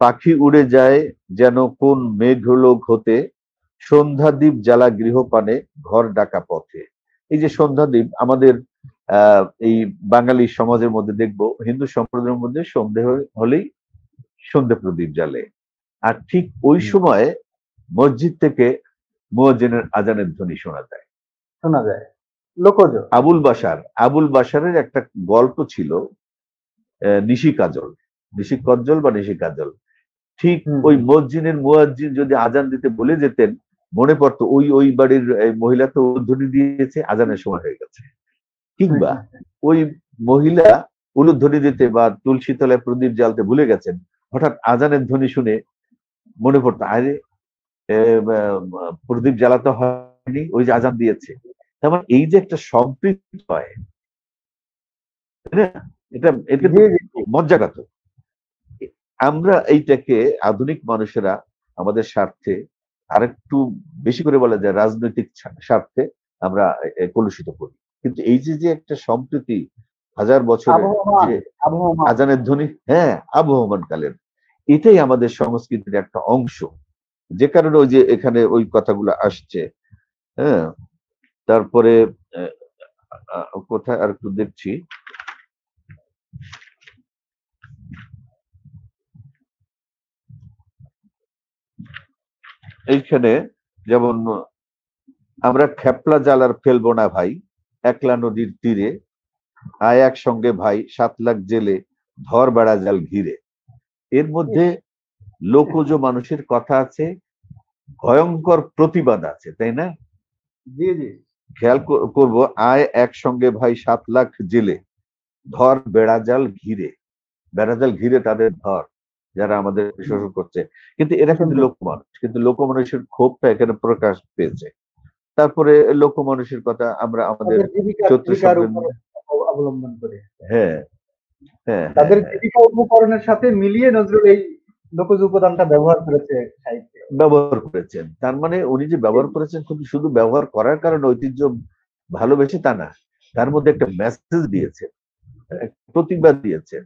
পাখি উড়ে যায় যেন কোন মেঘলোক হতে, সন্ধ্যাদ্বীপ জ্বালা গৃহপানে ঘর ডাকা পথে। এই যে সন্ধ্যাদ্বীপ, আমাদের এই বাঙালি সমাজের মধ্যে দেখবো, হিন্দু সম্প্রদায়ের মধ্যে সন্ধে হলেই সন্ধ্যা প্রদীপ জ্বালে, আর ঠিক ওই সময় মসজিদ থেকে মুয়াজ্জিনের আজানের ধ্বনি শোনা যায়। লোকজ। আবুল বাশারের একটা গল্প ছিল, নিশি কাজল বা নিশি কাজল। ঠিক ওই মসজিদের মুয়াজ্জিন যদি আজান দিতে বলে যেতেন, মনে পড়তো ওই বাড়ির মহিলা তো উলুধ্বনি দিয়েছে, আজানের সময় হয়ে গেছে। কিংবা ওই মহিলা উলুধ্বনি দিতে বা তুলসী তলায় প্রদীপ জ্বালতে ভুলে গেছেন, হঠাৎ আজানের ধ্বনি শুনে মনে পড়তো, আরে প্রদীপ জ্বালাতে হয়নি, ওই যে আজান দিয়েছে। তেমন এই যে একটা সম্পৃক্ত হয়, এটা মজ্জাগত। আমরা এইটাকে আধুনিক মানুষেরা আমাদের স্বার্থে, আরেকটু বেশি করে বলা যায় রাজনৈতিক স্বার্থে, আমরা কলুষিত করি। কিন্তু এই যে একটা সম্প্রীতি, হাজার বছরের আজানের ধ্বনি, হ্যাঁ, আবহমান কালের, এটাই আমাদের সংস্কৃতির একটা অংশ, যে কারণে ওই যে এখানে ওই কথাগুলো আসছে। হ্যাঁ, তারপরে কোথায় আর একটু দেখছি, এইখানে যেমন আমরা খেপলা জাল আর ফেলবো না ভাই, একলা নদীর তীরে, আয় একসঙ্গে ভাই 7 লাখ জেলে, ধর বেড়া জাল ঘিরে। এর মধ্যে লোকজ মানুষের কথা আছে, ভয়ঙ্কর প্রতিবাদ আছে, তাই না? জি জি। খেয়াল করব, আয় একসঙ্গে ভাই 7 লাখ জেলে, ধর বেড়াজাল ঘিরে। বেড়াজাল ঘিরে তাদের ধর, যারা আমাদের শোষণ করছে। কিন্তু এরা কিন্তু লোকমানুষ, কিন্তু লোকমানুষের ক্ষোভটা এখানে প্রকাশ পেয়েছে। তারপরে লোকমানুষের কথা আমরা আমাদের তাদের চৈত্র জীবিকার সংক্রান্ত, উপর অবলম্বন করে। হ্যাঁ হ্যাঁ হ্যাঁ তাদের হ্যাঁ, জীবিকা উপকরণের সাথে মিলিয়ে নজরুল এই লোকজ উপাদানটা ব্যবহার করেছে সাহিত্যে। ব্যবহার করেছেন। তার মানে উনি যে ব্যবহার করেছেন শুধু ব্যবহার করার কারণে ঐতিহ্য ভালোবেসে তা না, তার মধ্যে একটা মেসেজ দিয়েছেন, একটা প্রতিবাদ দিয়েছেন।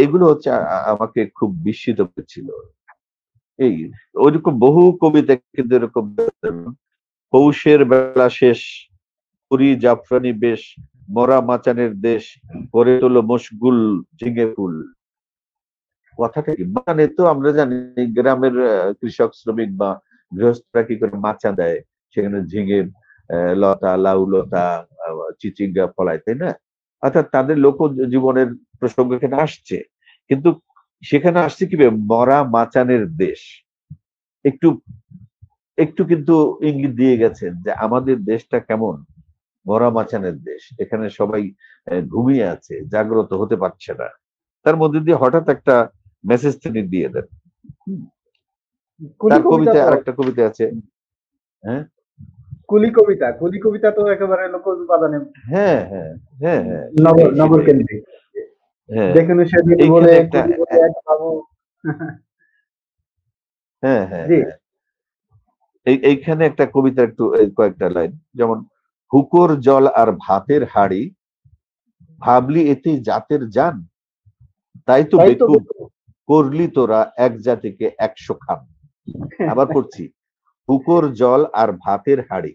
এইগুলো হচ্ছে আমাকে খুব বিস্মিত করেছিল। এই ওইরকম বহু কবিতা কিন্তু এরকম, পৌষের বেলা শেষ, পুরী জাফরানি বেশ, মরা মাচানের দেশ, করে তোলো মশগুল ঝিঙে ফুল। কথাটা কি, মানে তো আমরা জানি গ্রামের কৃষক শ্রমিক বা গৃহস্থরা কি করে মাচা দেয়, সেখানে ঝিঙে লতা, লাউ লতা, চিচিঙ্গা ফলায়, তাই না? অর্থাৎ তাদের লোক জীবনের প্রসঙ্গ এখানে আসছে, কিন্তু সেখানে আসছে কি মরা মাচানের দেশ। একটু একটু কিন্তু ইঙ্গিত দিয়ে গেছেন যে আমাদের দেশটা কেমন, মরা মাচানের দেশ। এখানে সবাই ঘুমিয়ে আছে, জাগ্রত হতে পারছে না। তার মধ্যে দিয়ে হঠাৎ একটা মেসেজ তিনি দিয়ে দেন। কুলি তার কবিতা কবিতায় তো, আরেকটা কবিতা আছে, হ্যাঁ কুলি কবিতা তো একেবারে লোকজ উপাদানে হ্যাঁ হ্যাঁ হ্যাঁ হ্যাঁ, নগর সেটাই নগর সেটাই। কেন্দ্রিক। হ্যাঁ, দেখুন সেদিন বলে এইখানে একটা, কুলি বলে এক বাবু। হ্যাঁ হ্যাঁ জি। হ্যাঁ, এইখানে একটা কবিতা একটু কয়েকটা লাইন, যেমন হুকোর জল আর ভাতের হাড়ি, ভাবলি এতে জাতের জান, তাই তো তাই তো বেকুব, করলি তোরা এক জাতিকে 100 খান। আবার করছি, হুকোর জল আর ভাতের হাড়ি,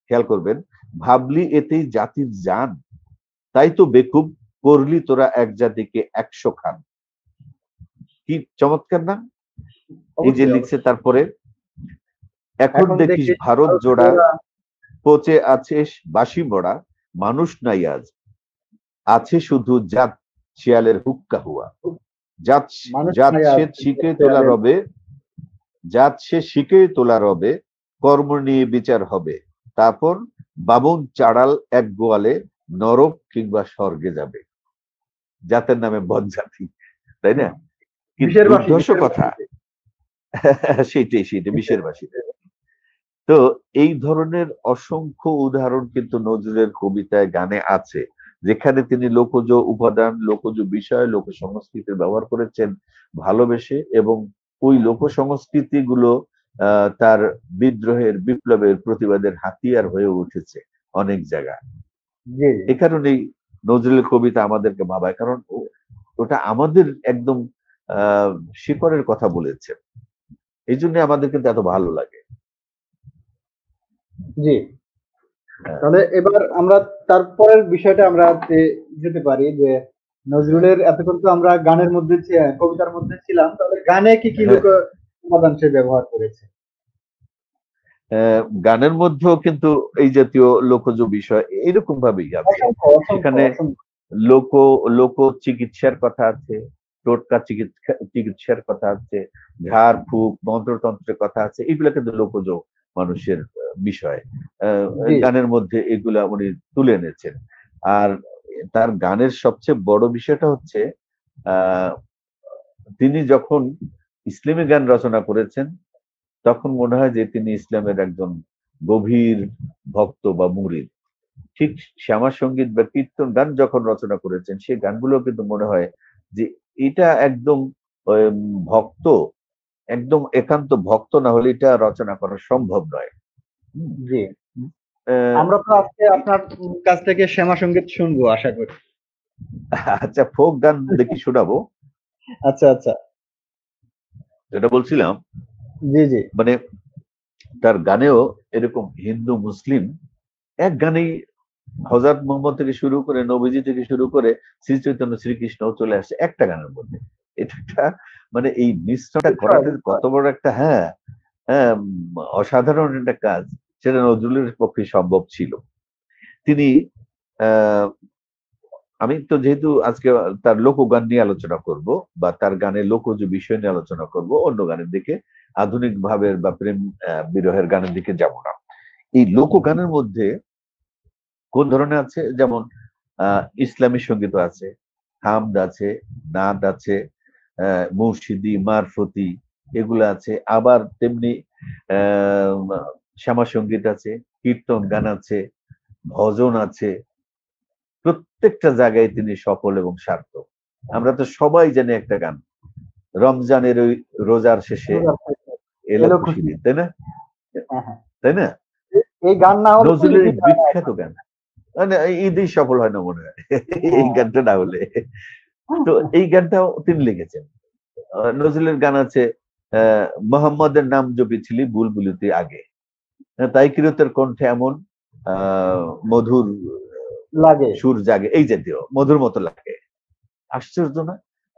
খেয়াল করবেন, ভাবলি এতেই জাতির জান, তাই তো বেকুব, করলি তোরা এক জাতিকে 100 খান। কি চমৎকার না? এই যে অবশ্যই লিখছে অবশ্যই। তারপরে, এখন এখন দেখিস দেখি ভারত ভারত জোড়া, জোড়া। পচে আছে বাসি মরা, মানুষ নাই আজ, আছে শুধু জাত শিয়ালের হুক্কা হুয়া। জাত মানুষ জাত নাই সে আজ শিখে তোলা দেয়ালের। রবে, জাত সে শিখে তোলা রবে, কর্ম নিয়ে বিচার হবে, তারপর বামুন চাড়াল এক গোয়ালে, নরক কিংবা স্বর্গে যাবে। জাতের নামে বজ্জাতি, তাই না? কি বিশের বাসী, দুর্ধর্ষ বিশের কথা। বাসী। সেইটাই সেইটাই, বিশের বাসী। তো এই ধরনের অসংখ্য উদাহরণ কিন্তু নজরুলের কবিতায় গানে আছে, যেখানে তিনি লোকজ উপাদান, লোকজ বিষয়, লোক সংস্কৃতির ব্যবহার করেছেন ভালোবেসে, এবং ওই লোক সংস্কৃতি গুলো তার বিদ্রোহের, বিপ্লবের, প্রতিবাদের হাতিয়ার হয়ে উঠেছে অনেক জায়গায়। জি জি। এ কারণেই নজরুলের কবিতা আমাদেরকে ভাবায়, কারণ ওটা আমাদের একদম আহ শিকড়ের কথা বলেছে। এই জন্য আমাদের কিন্তু এত ভালো লাগে। জি। হ্যাঁ তাহলে এবার আমরা তারপরের বিষয়টা আমরা যেতে পারি যে হ্যাঁ নজরুলের এতক্ষণ তো আমরা গানের মধ্যে কবিতার মধ্যে ছিলাম, তাহলে গানে কি কি হ্যাঁ। লোক উপাদান সে ব্যবহার করেছে? গানের মধ্যেও কিন্তু এই জাতীয় লোকজ বিষয় এরকম ভাবেই আছে। অসংখ্য অসংখ্য সেখানে অসংখ্য। লোক লোক চিকিৎসার কথা আছে, টোটকা চিকিৎসার কথা আছে, ঝাড় ফুঁক মন্ত্রতন্ত্রের কথা আছে, এগুলা কিন্তু লোকজ মানুষের বিষয়। জি। গানের মধ্যে এগুলা উনি তুলে এনেছেন। আর তার গানের সবচেয়ে বড় বিষয়টা হচ্ছে, আহ তিনি যখন ইসলামী গান রচনা করেছেন, তখন মনে হয় যে তিনি ইসলামের একজন গভীর ভক্ত বা মুরিদ। ঠিক শ্যামা সঙ্গীত বা কীর্তন গান যখন রচনা করেছেন, সেই গানগুলো কিন্তু মনে হয় যে এটা একদম ভক্ত, একদম একান্ত ভক্ত না হলে এটা রচনা করা সম্ভব নয়। হুম, জি। আহ, আমরা তো আজকে আপনার কাছ থেকে শ্যামা সঙ্গীত শুনবো আশা করি। আচ্ছা, ফোক গান দেখি শোনাবো। আচ্ছা আচ্ছা। যেটা বলছিলাম, জি জি। মানে তার গানেও এরকম হিন্দু মুসলিম এক গানেই, হযরত মুহাম্মদ থেকে শুরু করে, নবীজি থেকে শুরু করে শ্রী চৈতন্য শ্রীকৃষ্ণ চলে আসছে একটা গানের মধ্যে। এটা একটা, মানে এই মিশ্রণটা করাটা কত বড় একটা, হ্যাঁ হ্যাঁ, অসাধারণ একটা কাজ, সেটা নজরুলের পক্ষে সম্ভব ছিল। তিনি আহ আমি তো যেহেতু আজকে তার লোকগান নিয়ে আলোচনা করব, বা তার গানের লোকজ বিষয় নিয়ে আলোচনা করব, অন্য গানের দিকে, আধুনিক ভাবের বা প্রেম বিরহের গানের দিকে যাব না। এই লোকগানের মধ্যে কোন ধরনের আছে, যেমন ইসলামী সঙ্গীত আছে, হামদ আছে, নাদ আছে, মুর্শিদি, মারফতি, এগুলো আছে। আবার তেমনি আহ শ্যামা সঙ্গীত আছে, কীর্তন গান আছে, ভজন আছে। প্রত্যেকটা জায়গায় তিনি সফল এবং সার্থক। আমরা তো সবাই জানি একটা গান, রমজানের ওই রোজার শেষে এলো এলো খুশি খুশি। দিন, তাই না? হ্যাঁ, হ্যাঁ। তাই না? এই গান না হলে তো নজরুলের ঈদই হয় না বিখ্যাত এখন। গান, মানে ঈদেই সফল হয় না মনে হয় এই হ্যাঁ। গানটা না হলে। তো এই গানটাও তিনি লিখেছেন। নজরুলের গান আছে, মোহাম্মদের নাম জপেছিলি বুলবুলিতে আগে, তাই কিরতের কণ্ঠে এমন মধুর লাগে। সুর জাগে, এই জাতীয় মধুর মতো লাগে। আশ্চর্য না?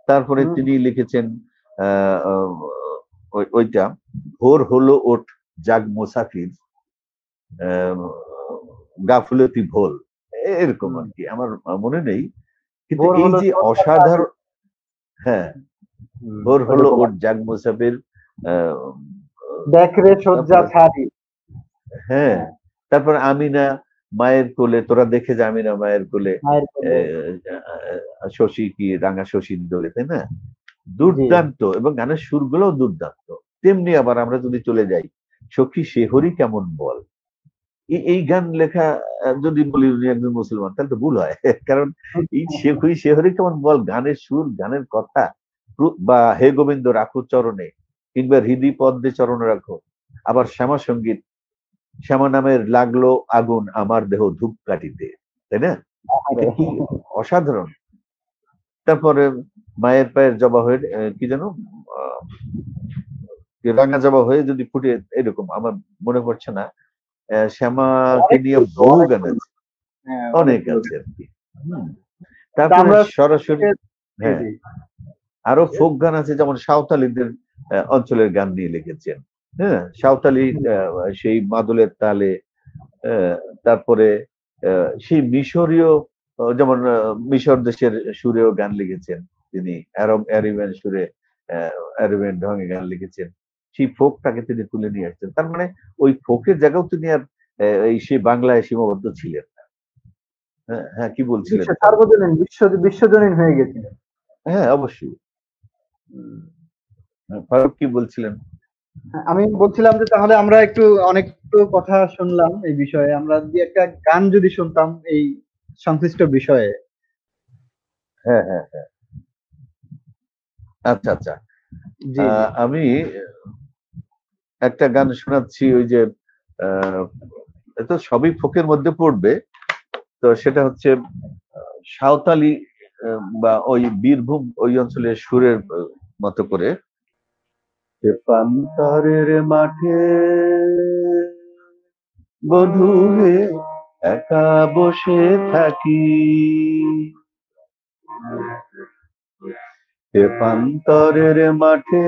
তারপরে হুম। তিনি লিখেছেন আহ আহ, ওইটা, ভোর হলো ওঠ জাগ মুসাফির, আহ, গাফুলতি ভোল, এরকম হুম। আর কি, আমার মনে নেই। কিন্তু ভোর এই হলো যে সন্ধ্যা ছাড়ি। অসাধারণ, হ্যাঁ, হুম, ভোর হলো ওইরকম ওঠ আছে। জাগ মুসাফির, আহ, দেখ রে শয্যা তারপরে ছাড়ি। হ্যাঁ, হ্যাঁ, তারপর আমিনা মায়ের কোলে, তোরা দেখে যে আমিনা মায়ের কোলে, মায়ের কোলে। শশী কি রাঙা শশীর দোলে, তাই না? জি। দুর্দান্ত, এবং গানের সুরগুলোও দুর্দান্ত। তেমনি আবার আমরা যদি চলে যাই, সখী শেহরি কেমন বল, এই গান লেখা, যদি বলি উনি একজন মুসলমান তাহলে তো ভুল হয় কারণ এই সখী শেহরি কেমন বল, গানের সুর, গানের কথা, বা হে গোবিন্দ রাখো চরণে, কিংবা হৃদি পদ্মে চরণ রাখো, আবার শ্যামা সঙ্গীত, শ্যামা নামের লাগলো আগুন আমার দেহ ধূপ কাটিতে, তাই না? এটা আরে, কি অসাধারণ। তারপরে মায়ের পায়ের জবা হয়ে, কি যেন, আহ, রাঙা জবা হয়ে যদি ফুটে, এরকম আমার মনে পড়ছে না। শ্যামাকে অনেক নিয়ে সুন্দর, বহু অনেক গান সুন্দর। আছে, হ্যাঁ, অনেক অনেকগুলো আছে গান। আর কি। হুম। তা তারপরে আমরা সরাসরি, জি, হ্যাঁ, জি। আরো ফোক গান আছে, যেমন সাঁওতালিদের অঞ্চলের গান নিয়ে লিখেছেন। হ্যাঁ, সাঁওতালি, হুম। সেই মাদলের তালে, তারপরে সেই মিশরীয়, যেমন মিশর দেশের সুরেও গান লিখেছেন তিনি, অ্যারব অ্যারাবিয়ান সুরে, অ্যারাবিয়ান ঢঙে গান লিখেছেন। সেই ফোকটাকে তিনি তুলে নিয়ে আসছেন। তার মানে ওই ফোকের জায়গাও তিনি আর এই সেই বাংলায় সীমাবদ্ধ ছিলেন না। হ্যাঁ, হ্যাঁ, কি বলছিলেন বলেন? সার্বজনীন বিশ্বজনীন হয়ে গেছিলেন। হ্যাঁ, অবশ্যই। হুম। ফারুক কি বলছিলেন? আমি বলছিলাম যে তাহলে আমরা একটু অনেক তো কথা শুনলাম এই বিষয়ে, আমরা যদি একটা গান যদি শুনতাম এই সংশ্লিষ্ট বিষয়ে। হ্যাঁ, হ্যাঁ, হ্যাঁ। আচ্ছা, আচ্ছা। জি, জি। আমি একটা গান শোনাচ্ছি, ওই যে আহ তো সবই ফোকের মধ্যে পড়বে। তো সেটা হচ্ছে সাঁওতালি, বা ওই বীরভূম ওই অঞ্চলের সুরের মতো করে, যে পান্তারের মাঠে বধূ হে একা বসে থাকি, হে পান্তরের মাঠে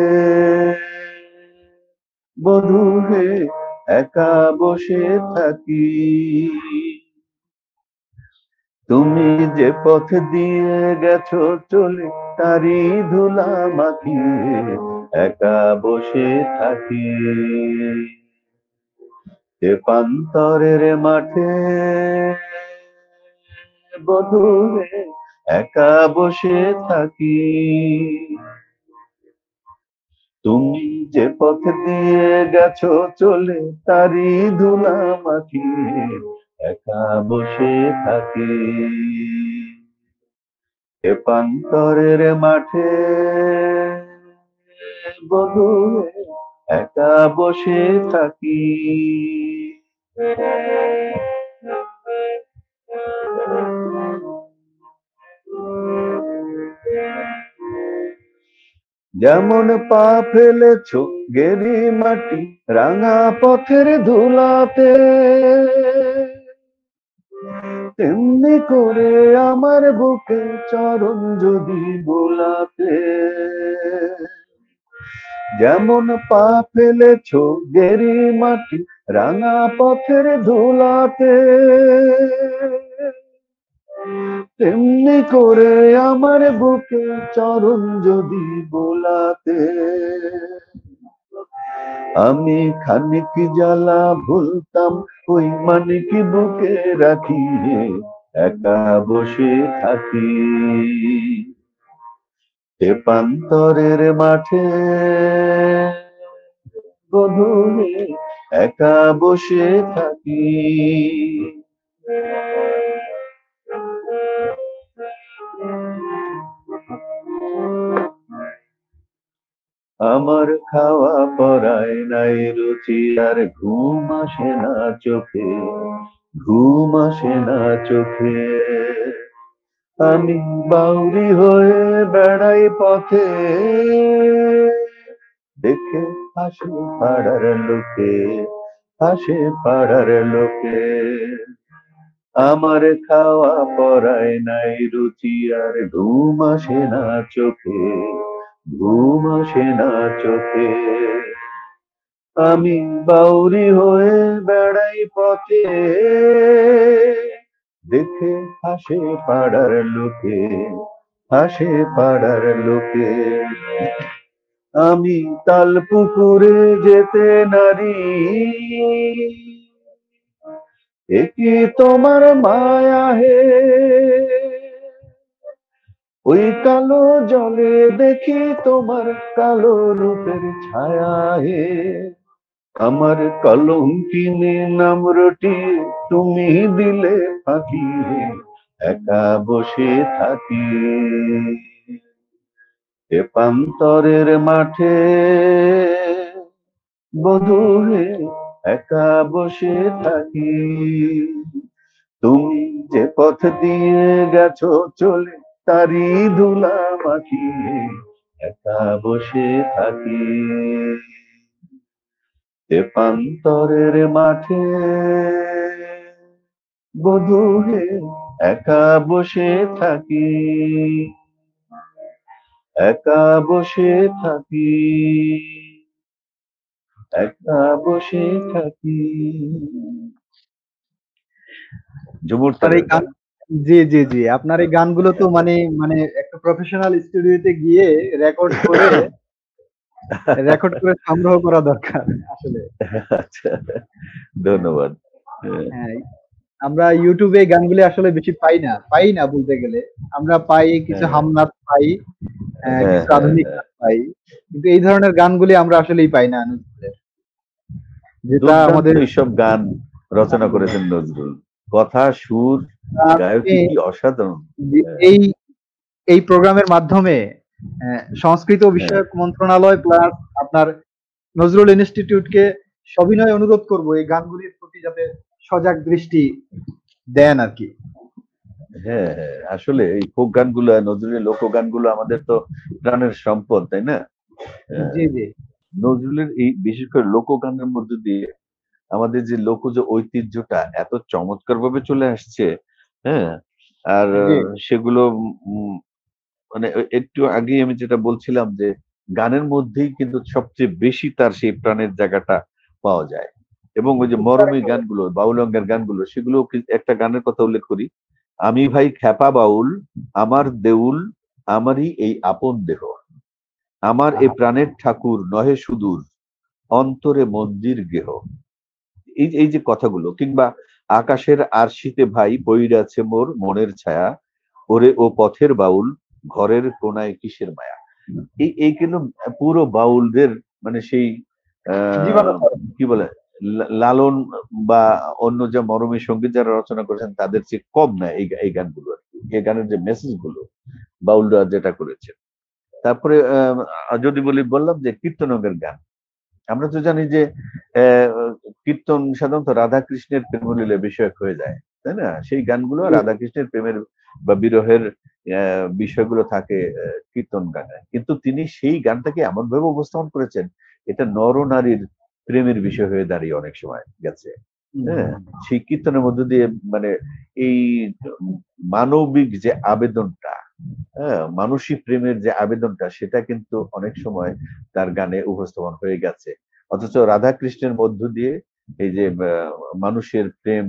বধূ হে একা বসে থাকি, তুমি যে পথ দিয়ে গেছো চলে তারি ধুলা মাখিয়ে একা বসে থাকি, এ পান্তরের মাঠে বধূ হে একা বসে থাকি, তুমি যে পথ দিয়ে গেছো চলে তারি ধুলা মাখিয়ে একা বসে থাকি, এ পান্তরের মাঠে বধূ একা বসে থাকি। যেমন পা ফেলেছ গেরি মাটি রাঙা পথের ধুলাতে, তেমনি করে আমার বুকে চরণ যদি বোলাতে, যেমন পা ফেলেছ গেরি মাটি রাঙা পথের ধুলাতে, তেমনি করে আমার বুকে চরণ যদি বোলাতে, আমি খানিক জ্বালা ভুলতাম ওই মানিক বুকে রাখি, একা বসে থাকি তেপান্তরের মাঠে গধূলি, একা বসে থাকি। আমার খাওয়া পড়ায় নাই রুচি, আর ঘুম আসে না চোখে, ঘুম আসে না চোখে। আমি বাউরি হয়ে বেড়াই পথে, দেখে হাসে পাড়ার লোকে, হাসে পাড়ার লোকে। আমার খাওয়া পড়ায় নাই রুচি, আর ঘুম আসে না চোখে, ঘুম আসে না চোখে। আমি বাউরি হয়ে বেড়াই পথে, দেখে হাসে পাড়ার লোকে, হাসে পাড়ার লোকে। আমি তাল পুকুরে যেতে নারি, একি তোমার মায়া হে, ওই কালো জলে দেখি তোমার কালো রূপের ছায়া হে। আমার কলঙ্কিনী নাম রটি, তুমি দিলে ফাঁকি, একা বসে থাকি তেপান্তরের মাঠে বধূরে, একা বসে থাকি। তুমি যে পথ দিয়ে গেছো চলে, তারি ধুলা মাখি, একা বসে থাকি তেপান্তরের মাঠে বধূরে, একা বসে থাকি, একা বসে থাকি, একা বসে থাকি। ঝুমুর আপনার এই তালের গান, গান। জি জি জি, আপনার এই গানগুলো তো মানে মানে একটা প্রফেশনাল স্টুডিওতে গিয়ে রেকর্ড করে রেকর্ড করে সংগ্রহ করা দরকার আসলে। আচ্ছা, ধন্যবাদ। হ্যাঁ, হ্যাঁ, আমরা ইউটিউবে এই গানগুলি আসলে বেশি পাই না বলতে গেলে। আমরা পাই কিছু হ্যাঁ, হামনাত পাই, হ্যাঁ, কিছু হ্যাঁ, আধুনিক হ্যাঁ। গান পাই, কিন্তু এই ধরনের গানগুলি আমরা আসলেই পাই না নজরুলের, যেটা দুর্দান্ত আমাদের এইসব গান রচনা করেছেন নজরুল। কথা, সুর, আপনি গায়কী কি অসাধারণ। হ্যাঁ, এই এই প্রোগ্রামের মাধ্যমে সংস্কৃত হ্যাঁ, বিষয়ক মন্ত্রণালয় প্লাস আপনার নজরুল ইনস্টিটিউটকে সবিনয় অনুরোধ করব এই গানগুলির প্রতি যাতে সজাগ দৃষ্টি দেন আর কি। হ্যাঁ, হ্যাঁ। আসলে এই ফোক গানগুলো, নজরুলের লোকগানগুলো আমাদের তো প্রাণের সম্পদ, তাই না? হ্যাঁ, জি জি নজরুলের এই বিশেষ করে লোকগানের মধ্য দিয়ে আমাদের যে লোকজ ঐতিহ্যটা এত চমৎকার ভাবে চলে আসছে। হ্যাঁ, আর জি সেগুলো উম মানে একটু আগেই আমি যেটা বলছিলাম যে গানের মধ্যেই কিন্তু সবচেয়ে বেশি তার সেই প্রাণের জায়গাটা পাওয়া যায়। এবং ওই যে মরমী গানগুলো, বাউলঙ্গের গানগুলো, সেগুলো একটা গানের কথা উল্লেখ করি। আমি ভাই খ্যাপা বাউল, আমার দেউল, আমারই এই আপন দেহ, আমার এ আহা, প্রাণের ঠাকুর নহে সুদূর, অন্তরে মন্দির গেহ। এই এই যে কথাগুলো, কিংবা আকাশের আরশিতে ভাই পইড়াছে মোর মনের ছায়া, ওরে ও পথের বাউল, ঘরের কোনায় কিসের মায়া। এই কিন্তু পুরো বাউলদের মানে সেই আহ জীবনানন্দ। কি বলে লালন বা অন্য যে মরমী সঙ্গীত যারা রচনা করেছেন তাদের চেয়ে কম না এই গানগুলো আর কি। এই গানের যে মেসেজ গুলো বাউলরা যেটা করেছে। তারপরে যদি বললাম যে কীর্তনঙ্গের গান, আমরা তো জানি যে আহ, কীর্তন সাধারণত রাধা কৃষ্ণের প্রেমলীলা বিষয়ক হয়ে যায়, তাই না? সেই গানগুলো রাধা কৃষ্ণের প্রেমের বা বিরহের বিষয়গুলো থাকে কীর্তন গানে, কিন্তু তিনি সেই গানটাকে এমন ভাবে উপস্থাপন করেছেন, এটা নর নারীর প্রেমের বিষয় হয়ে দাঁড়িয়ে অনেক সময় গেছে। হ্যাঁ, সেই কীর্তনের মধ্য দিয়ে মানে এই মানবিক যে আবেদনটা, হ্যাঁ, মানসী প্রেমের যে আবেদনটা, সেটা কিন্তু অনেক সময় তার গানে উপস্থাপন হয়ে গেছে। অথচ রাধা কৃষ্ণের মধ্য দিয়ে এই যে মানুষের প্রেম,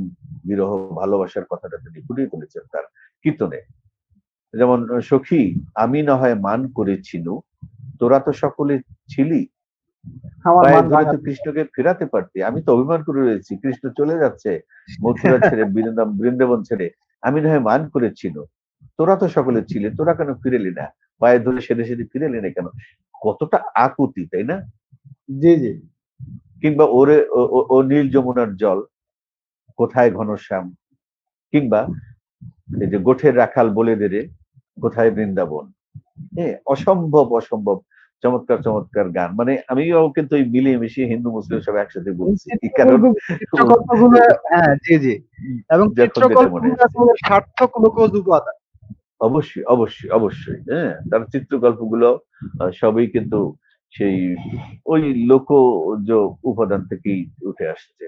বিরহ, ভালোবাসার কথাটা তিনি ফুটিয়ে তুলেছেন তার কীর্তনে। যেমন সখী আমি না হয় মান করেছিনু, তোরা তো সকলে ছিলি, আমার পায়ে মান ধরে তো ভাঙাতে। কৃষ্ণকে ফেরাতে পারতি। আমি তো অভিমান করে রয়েছি, কৃষ্ণ চলে যাচ্ছে মথুরা ছেড়ে, বৃন্দাবন ছেড়ে। আমি না হয় মান করেছিল, তোরা তো সকলে ছিলে, তোরা কেন ফিরেলি না? পায়ে ধরে সেদে সেদে ফিরেলি না কেন? কতটা আকুতি, তাই না? জি, জি। কিংবা ওরে ও নীল যমুনার জল, কোথায় ঘনশ্যাম? কিংবা এই যে গোঠের রাখাল বলে দে রে, কোথায় বৃন্দাবন? হ্যাঁ, অসম্ভব অসম্ভব চমৎকার চমৎকার গান। মানে আমিও কিন্তু এই মিলিয়ে মিশিয়ে হিন্দু মুসলিম সব একসাথে এই বলছি, কারণ চিত্রকল্পগুলো, হ্যাঁ, জি, জি। এবং যখন যেটা মনে চিত্রকল্পগুলো আসছে। আসলে সার্থক লোকজ উপাদান। অবশ্যই অবশ্যই অবশ্যই, হ্যাঁ, তার চিত্রকল্পগুলো সবই কিন্তু সেই ওই লোকজ উপাদান থেকেই উঠে আসছে,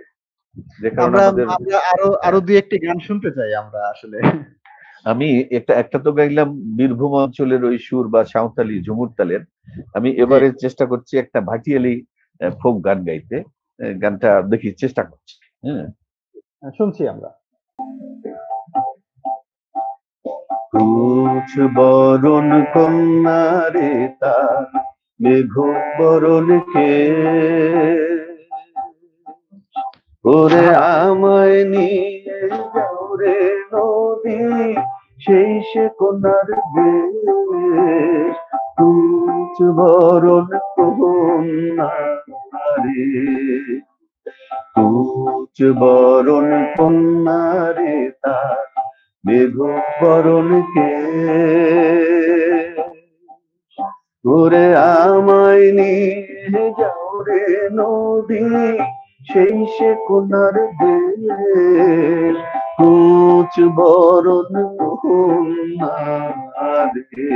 যে কারণে আমরা আমাদের আমরা আরো আরো হ্যাঁ, দুই একটি গান শুনতে চাই আমরা আসলে। আমি একটা একটা তো গাইলাম বীরভূম অঞ্চলের ওই সুর বা সাঁওতালি ঝুমুর তালের। আমি জি, এবারে চেষ্টা করছি একটা ভাটিয়ালি ফোক গান গাইতে। গানটা দেখি, চেষ্টা করছি। হ্যাঁ। শুনছি আমরা। কুচ বরণ কন্যা রে তার মেঘ বরণ কে, ওরে আমায় নিয়ে যাও রে নদী, সেই সে কন্যার দেশ। কুচ বরণ কন্যা রে, কুচ বরণ কন্যা রে তার মেঘ বরণ কে, ওরে আমায় নিয়ে যাও রে নদী, সেই সে কোনার দেশ। কুচ বরণ কন্যা রে।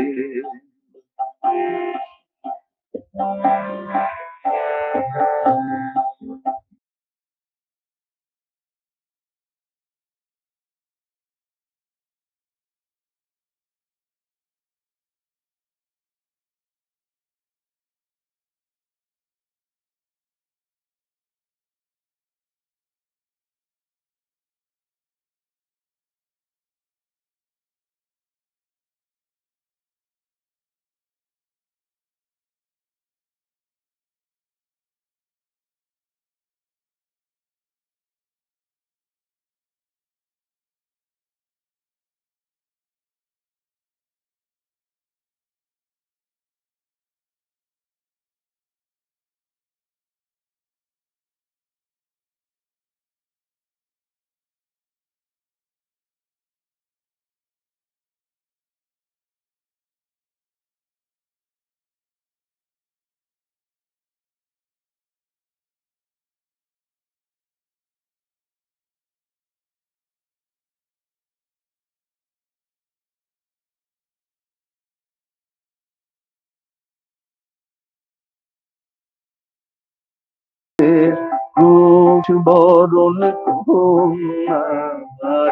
কুচ বরণ কন্যা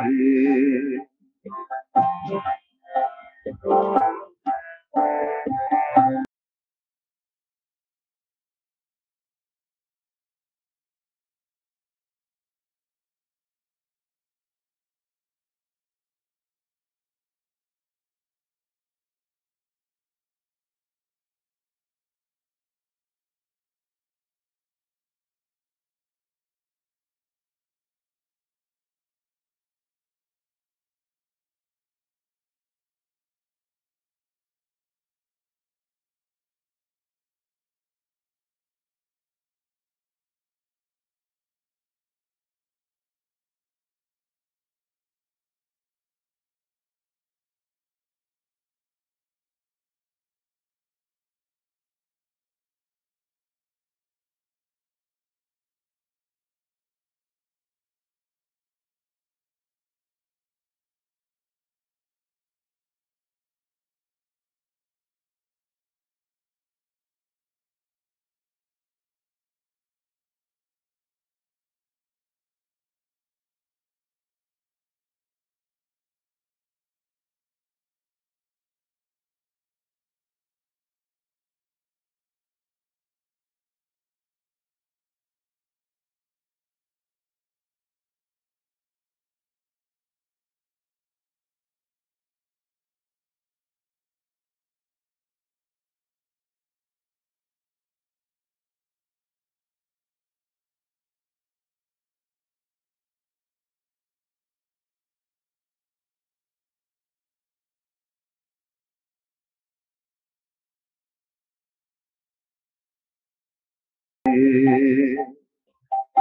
রে।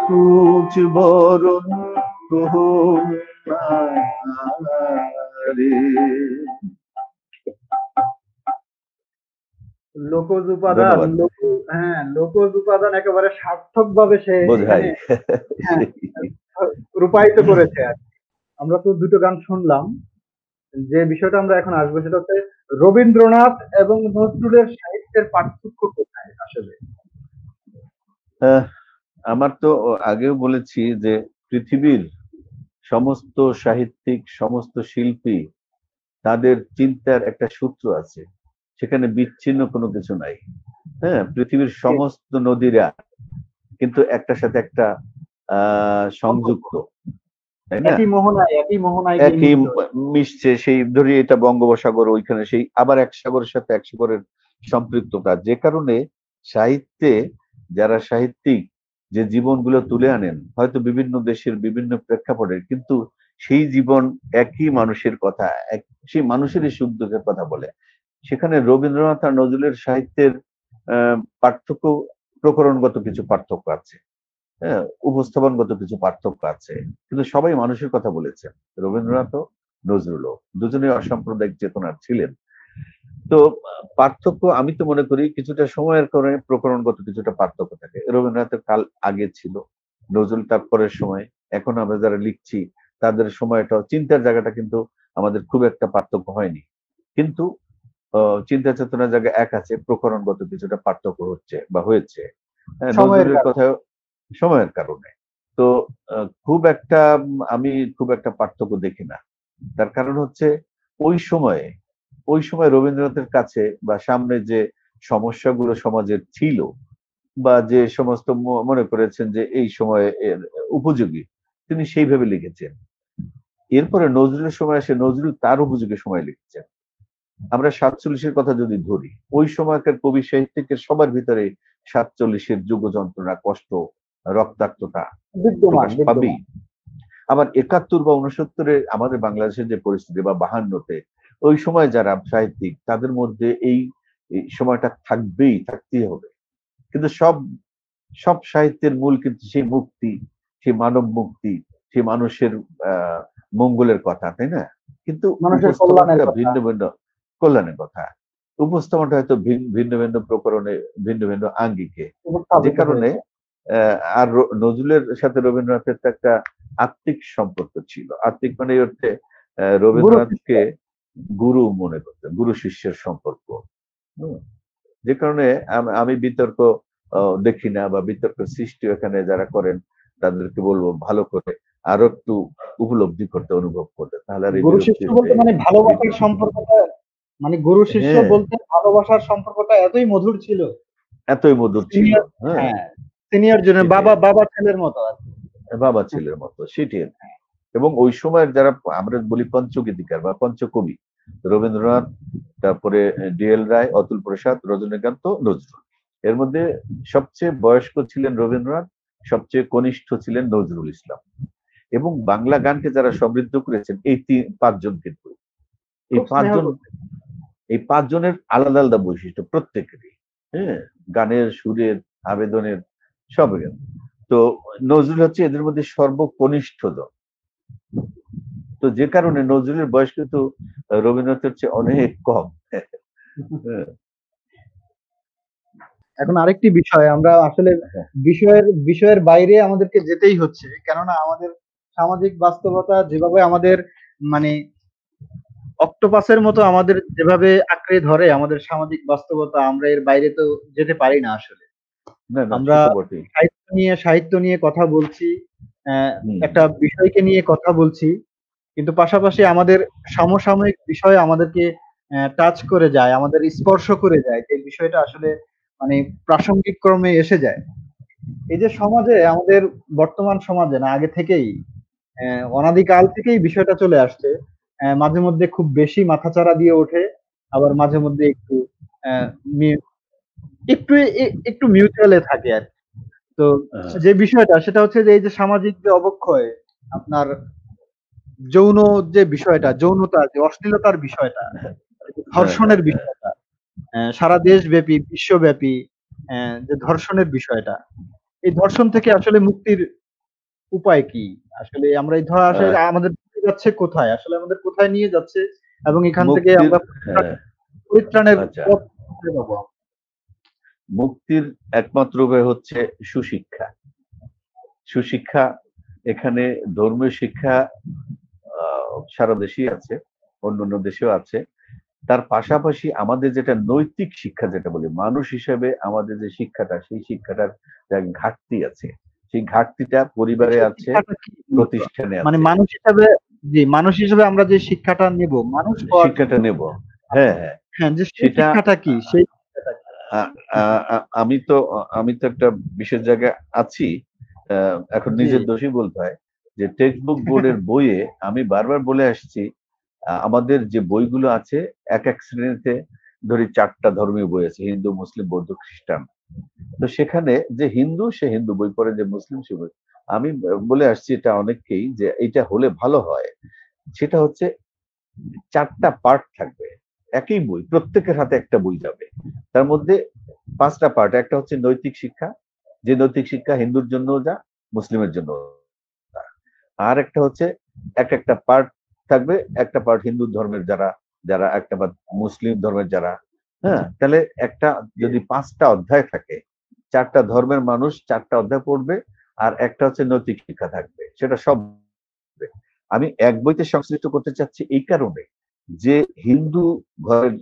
কুচ বরণ কহুম রে। লোকজ উপাদান, ধন্যবাদ। হ্যাঁ, লোকজ উপাদান একেবারে সার্থক ভাবে সে বোঝাই। এখানে, হ্যাঁ, রূপায়িত করেছে আর কি। আমরা তো দুটো গান শুনলাম। যে বিষয়টা আমরা এখন আসবো সেটা হচ্ছে রবীন্দ্রনাথ এবং নজরুলের সাহিত্যের পার্থক্য কোথায় আসলে? আহ, আমার তো আগেও বলেছি যে পৃথিবীর সমস্ত সাহিত্যিক, সমস্ত শিল্পী, তাদের চিন্তার একটা সূত্র আছে, সেখানে বিচ্ছিন্ন কোনো কিছু নাই। হ্যাঁ, পৃথিবীর ঠিক, সমস্ত নদীরা কিন্তু একটার সাথে একটা সম্পর্ক। সংযুক্ত, তাই না? একই মোহনায় গিয়ে একই মিলিত হয়েছে। মিশছে, সেই ধরি এটা বঙ্গোপসাগর, ওইখানে সেই আবার এক সাগরের সাথে এক সাগরের সম্পৃক্ততা, যে কারণে সাহিত্যে যারা সাহিত্যিক যে জীবনগুলো তুলে আনেন, হয়তো বিভিন্ন দেশের বিভিন্ন প্রেক্ষাপটে, কিন্তু সেই জীবন একই মানুষের কথা, সেই মানুষেরই সুখ দুঃখের কথা বলে। সেখানে রবীন্দ্রনাথ আর নজরুলের সাহিত্যের পার্থক্য, প্রকরণগত কিছু পার্থক্য আছে, হ্যাঁ, উপস্থাপনগত কিছু পার্থক্য আছে, কিন্তু সবাই মানুষের কথা বলেছেন। রবীন্দ্রনাথও, নজরুলও দুজনেই অসাম্প্রদায়িক চেতনার ছিলেন। তো পার্থক্য আমি তো মনে করি কিছুটা সময়ের কারণে প্রকরণগত কিছুটা পার্থক্য থাকে। রবীন্দ্রনাথের কাল আগে ছিল, নজরুল তার পরের সময়। এখন আমরা যারা লিখছি তাদের সময়টাও, চিন্তার জায়গাটা কিন্তু আমাদের খুব একটা পার্থক্য হয়নি, কিন্তু চিন্তা চেতনার জায়গায় এক আছে, প্রকরণগত কিছুটা পার্থক্য হচ্ছে বা হয়েছে। হ্যাঁ, সময়ের নজরুলের কারণে। কথা সময়ের কারণে। তো খুব একটা আমি খুব একটা পার্থক্য দেখি না। তার কারণ হচ্ছে ওই সময়ে, ওই সময় রবীন্দ্রনাথের কাছে বা সামনে যে সমস্যাগুলো সমাজের ছিল, বা যে সমস্ত মনে করেছেন যে এই সময়ে এর উপযোগী, তিনি সেইভাবে লিখেছেন। এরপরে নজরুলের সময় এসে নজরুল তার উপযোগী সময় লিখেছেন। আমরা ৪৭-এর কথা যদি ধরি, ওই সময়কার কবি সাহিত্যিকের সবার ভিতরে ৪৭-এর যুগ যন্ত্রণা, কষ্ট, রক্তাক্ততা বিদ্যমান, প্রকাশ পাবেই। বিদ্যমান। আবার ৭১ বা ৬৯-এ আমাদের বাংলাদেশের যে পরিস্থিতি, বা ৫২-তে, ওই সময় যারা সাহিত্যিক তাদের মধ্যে এই এই সময়টা থাকবেই, থাকতেই হবে। কিন্তু সব সব সাহিত্যের মূল কিন্তু সেই মুক্তি, সেই মানব মুক্তি, সেই মানুষের আহ মঙ্গলের কথা, তাই না? কিন্তু মানুষের কল্যাণের উপস্থাপনটা কথা ভিন্ন ভিন্ন, কল্যাণের কথা। উপস্থাপনটা হয়তো ভিন্ন ভিন্ন প্রকরণে, ভিন্ন ভিন্ন আঙ্গিকে, যে উপস্থাপিত কারণে হয়েছে। আর নজরুলের সাথে রবীন্দ্রনাথের তো একটা আত্মিক সম্পর্ক ছিল। আত্মিক মানে এই অর্থে গুরু শিষ্য। রবীন্দ্রনাথকে গুরু মনে করতেন, গুরু শিষ্যের সম্পর্ক। হুম? যে কারণে আমি বিতর্ক দেখি না, বা বিতর্ক সৃষ্টি এখানে যারা করেন তাদেরকে বলবো ভালো করে আরো একটু উপলব্ধি করতে, অনুভব করতে, তাহলে আর এই গুরু শিষ্য বিরক্তির বলতে যে মানে ভালোবাসার বিতর্ক। সম্পর্কটা, মানে গুরু শিষ্য হ্যাঁ, বলতে ভালোবাসার সম্পর্কটা এতই মধুর ছিল। এতই মধুর ছিল। সিনিয়র, হ্যাঁ, হ্যাঁ, সিনিয়র জন্য সেটাই, বাবা, বাবা ছেলের মতো আর কি। বাবা ছেলের মতো, সেটাই। এবং ওই সময়ের যারা আমরা বলি পঞ্চগীতিকার বা পঞ্চকবি, রবীন্দ্রনাথ, তারপরে ডিএল রায়, অতুল প্রসাদ, রজনীকান্ত, নজরুল, এর মধ্যে সবচেয়ে বয়স্ক ছিলেন রবীন্দ্রনাথ, সবচেয়ে কনিষ্ঠ ছিলেন নজরুল ইসলাম। এবং বাংলা গানকে যারা সমৃদ্ধ করেছেন এই পাঁচজন, কিন্তু এই খুব স্নেহ পাঁচজন, করতেন। এই পাঁচজনের আলাদা আলাদা বৈশিষ্ট্য প্রত্যেকেরই। হ্যাঁ, গানের সুরের, আবেদনের, সবের। তো নজরুল হচ্ছে এদের মধ্যে সর্বকনিষ্ঠ জন। তো যে কারণে নজরুলের বয়স কিন্তু রবীন্দ্রনাথের চেয়ে অনেক কম। হ্যাঁ, এখন আরেকটি বিষয়, আমরা আসলে বিষয়ের বিষয়ের বাইরে আমাদেরকে যেতেই হচ্ছে, কেননা আমাদের সামাজিক বাস্তবতা যেভাবে আমাদের, মানে অক্টোপাসের মতো আমাদের যেভাবে আঁকড়ে ধরে আমাদের সামাজিক বাস্তবতা, আমরা এর বাইরে তো যেতে পারি না আসলে। না না, সে আমরা তো বটেই। সাহিত্য নিয়ে কথা বলছি, হুম, একটা বিষয়কে নিয়ে কথা বলছি, কিন্তু পাশাপাশি আমাদের সমসাময়িক বিষয় আমাদেরকে টাচ করে যায়, আমাদের স্পর্শ করে যায়, যে বিষয়টা আসলে মানে প্রাসঙ্গিক ক্রমে এসে যায়। এই যে সমাজে আমাদের, বর্তমান সমাজে না, আগে থেকেই অনাদিকাল থেকেই বিষয়টা চলে আসছে। মাঝে মধ্যে খুব বেশি মাথাচাড়া দিয়ে ওঠে, আবার মাঝে মধ্যে একটু আহ, মি- একটু একটু মিউচুয়ালে থাকে আর কি। তো আহ, যে বিষয়টা সেটা হচ্ছে যে এই যে সামাজিক যে অবক্ষয়, আপনার যৌন যে বিষয়টা, যৌনতা, যে অশ্লীলতার বিষয়টা, এই যে হ্যাঁ হ্যাঁ ধর্ষণের হ্যাঁ। বিষয়টা, সারা দেশব্যাপী, বিশ্বব্যাপী যে ধর্ষণের বিষয়টা, এই ধর্ষণ থেকে আসলে মুক্তির উপায় কি? আসলে আমরা এই ধরা আসলে আহ, আমাদের নিয়ে যাচ্ছে কোথায়? আসলে আমাদের কোথায় নিয়ে যাচ্ছে এবং এখান থেকে মুক্তির আমরা হ্যাঁ, পরিত্রাণের আচ্ছা, পথ কোথায় পাবো? মুক্তির একমাত্র উপায় হচ্ছে সুশিক্ষা। সুশিক্ষা, এখানে ধর্মীয় শিক্ষা সারা দেশেই আছে, অন্যান্য দেশেও আছে। তার পাশাপাশি আমাদের যেটা নৈতিক শিক্ষা যেটা বলি, মানুষ হিসেবে আমাদের যে শিক্ষাটা, সেই শিক্ষাটার যা ঘাটতি আছে, সেই ঘাটতিটা পরিবারে সেই আছে, শিক্ষাটা কি মূলত? প্রতিষ্ঠানে মানে আছে। মানুষ হিসাবে, জি, মানুষ হিসেবে আমরা যে শিক্ষাটা নেব, মানুষ হওয়ার শিক্ষাটা জন্য, নেব, হ্যাঁ হ্যাঁ, হ্যাঁ, যে সেই সেটা শিক্ষাটা কি? সেই শিক্ষাটা কি? আমি তো একটা বিশেষ জায়গায় আছি। এখন জি। নিজের দোষী বলতে হয় যে টেক্সট বুক বোর্ডের বইয়ে আমি বারবার বলে আসছি, আমাদের যে বইগুলো আছে এক এক শ্রেণীতে ধরি 4টা ধর্মীয় বই আছে, হিন্দু, মুসলিম, বৌদ্ধ, খ্রিস্টান। তো সেখানে যে হিন্দু সে হিন্দু বই পড়ে, যে মুসলিম সে বই। আমি বলে আসছি এটা অনেককেই যে এটা হলে ভালো হয়। সেটা হচ্ছে 4টা পার্ট থাকবে, একই বই, প্রত্যেকের হাতে একটা বই যাবে। তার মধ্যে 5টা পার্ট, একটা হচ্ছে নৈতিক শিক্ষা, যে নৈতিক শিক্ষা হিন্দুর জন্য যা, মুসলিমের জন্য তা। আর একটা হচ্ছে এক একটা পার্ট থাকবে, একটা পার্ট হিন্দু ধর্মের যারা, যারা একটা বা মুসলিম ধর্মের যারা। হ্যাঁ, তাহলে একটা জি। যদি 5টা অধ্যায় থাকে, 4টা ধর্মের মানুষ 4টা অধ্যায় পড়বে, আর একটা হচ্ছে নৈতিক শিক্ষা থাকবে, সেটা সব। আমি এক বইতে সংশ্লিষ্ট করতে চাচ্ছি এই কারণে যে হিন্দু ঘরের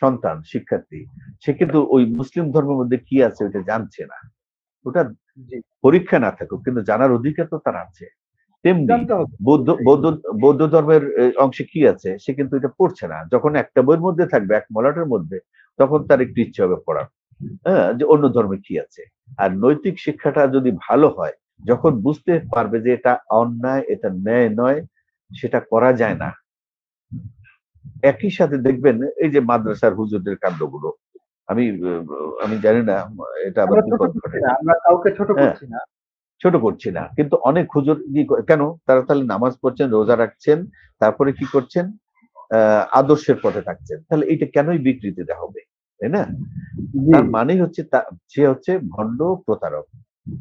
সন্তান শিক্ষার্থী, সে কিন্তু ওই মুসলিম ধর্মের মধ্যে কি আছে ওইটা জানছে না। ওটা জি। পরীক্ষা না থাকুক, কিন্তু জানার অধিকার তো তার আছে। তেমনি জানতে হবে বৌদ্ধ অবশ্যই। বৌদ্ধ বৌদ্ধ ধর্মের অংশে কি আছে সে কিন্তু এটা পড়ছে না। যখন একটা বইয়ের মধ্যে থাকবে, এক মলাটের মধ্যে, তখন তার একটু ইচ্ছে হবে পড়ার, হ্যাঁ, যে অন্য ধর্মে কি আছে। আর নৈতিক শিক্ষাটা যদি ভালো হয়, যখন বুঝতে পারবে যে এটা অন্যায়, এটা ন্যায় নয়, সেটা করা যায় না। একই সাথে দেখবেন এই যে মাদ্রাসার হুজুরদের কাণ্ডগুলো, আমি আমি জানি না এটা আবার আমরা ছোট বিপদ করছি ঘটে না, না। আমরা কাউকে ছোট হ্যাঁ, করছি না। ছোট করছি না, কিন্তু অনেক হুজুর কি কেন তারা তাহলে নামাজ পড়ছেন, রোজা রাখছেন, তারপরে কি করছেন, আদর্শের পথে থাকছেন, তাহলে এটা কেনই বিকৃতি দেওয়া হবে, তাই না? জি। তার মানে হচ্ছে সে হচ্ছে ভণ্ড, প্রতারক।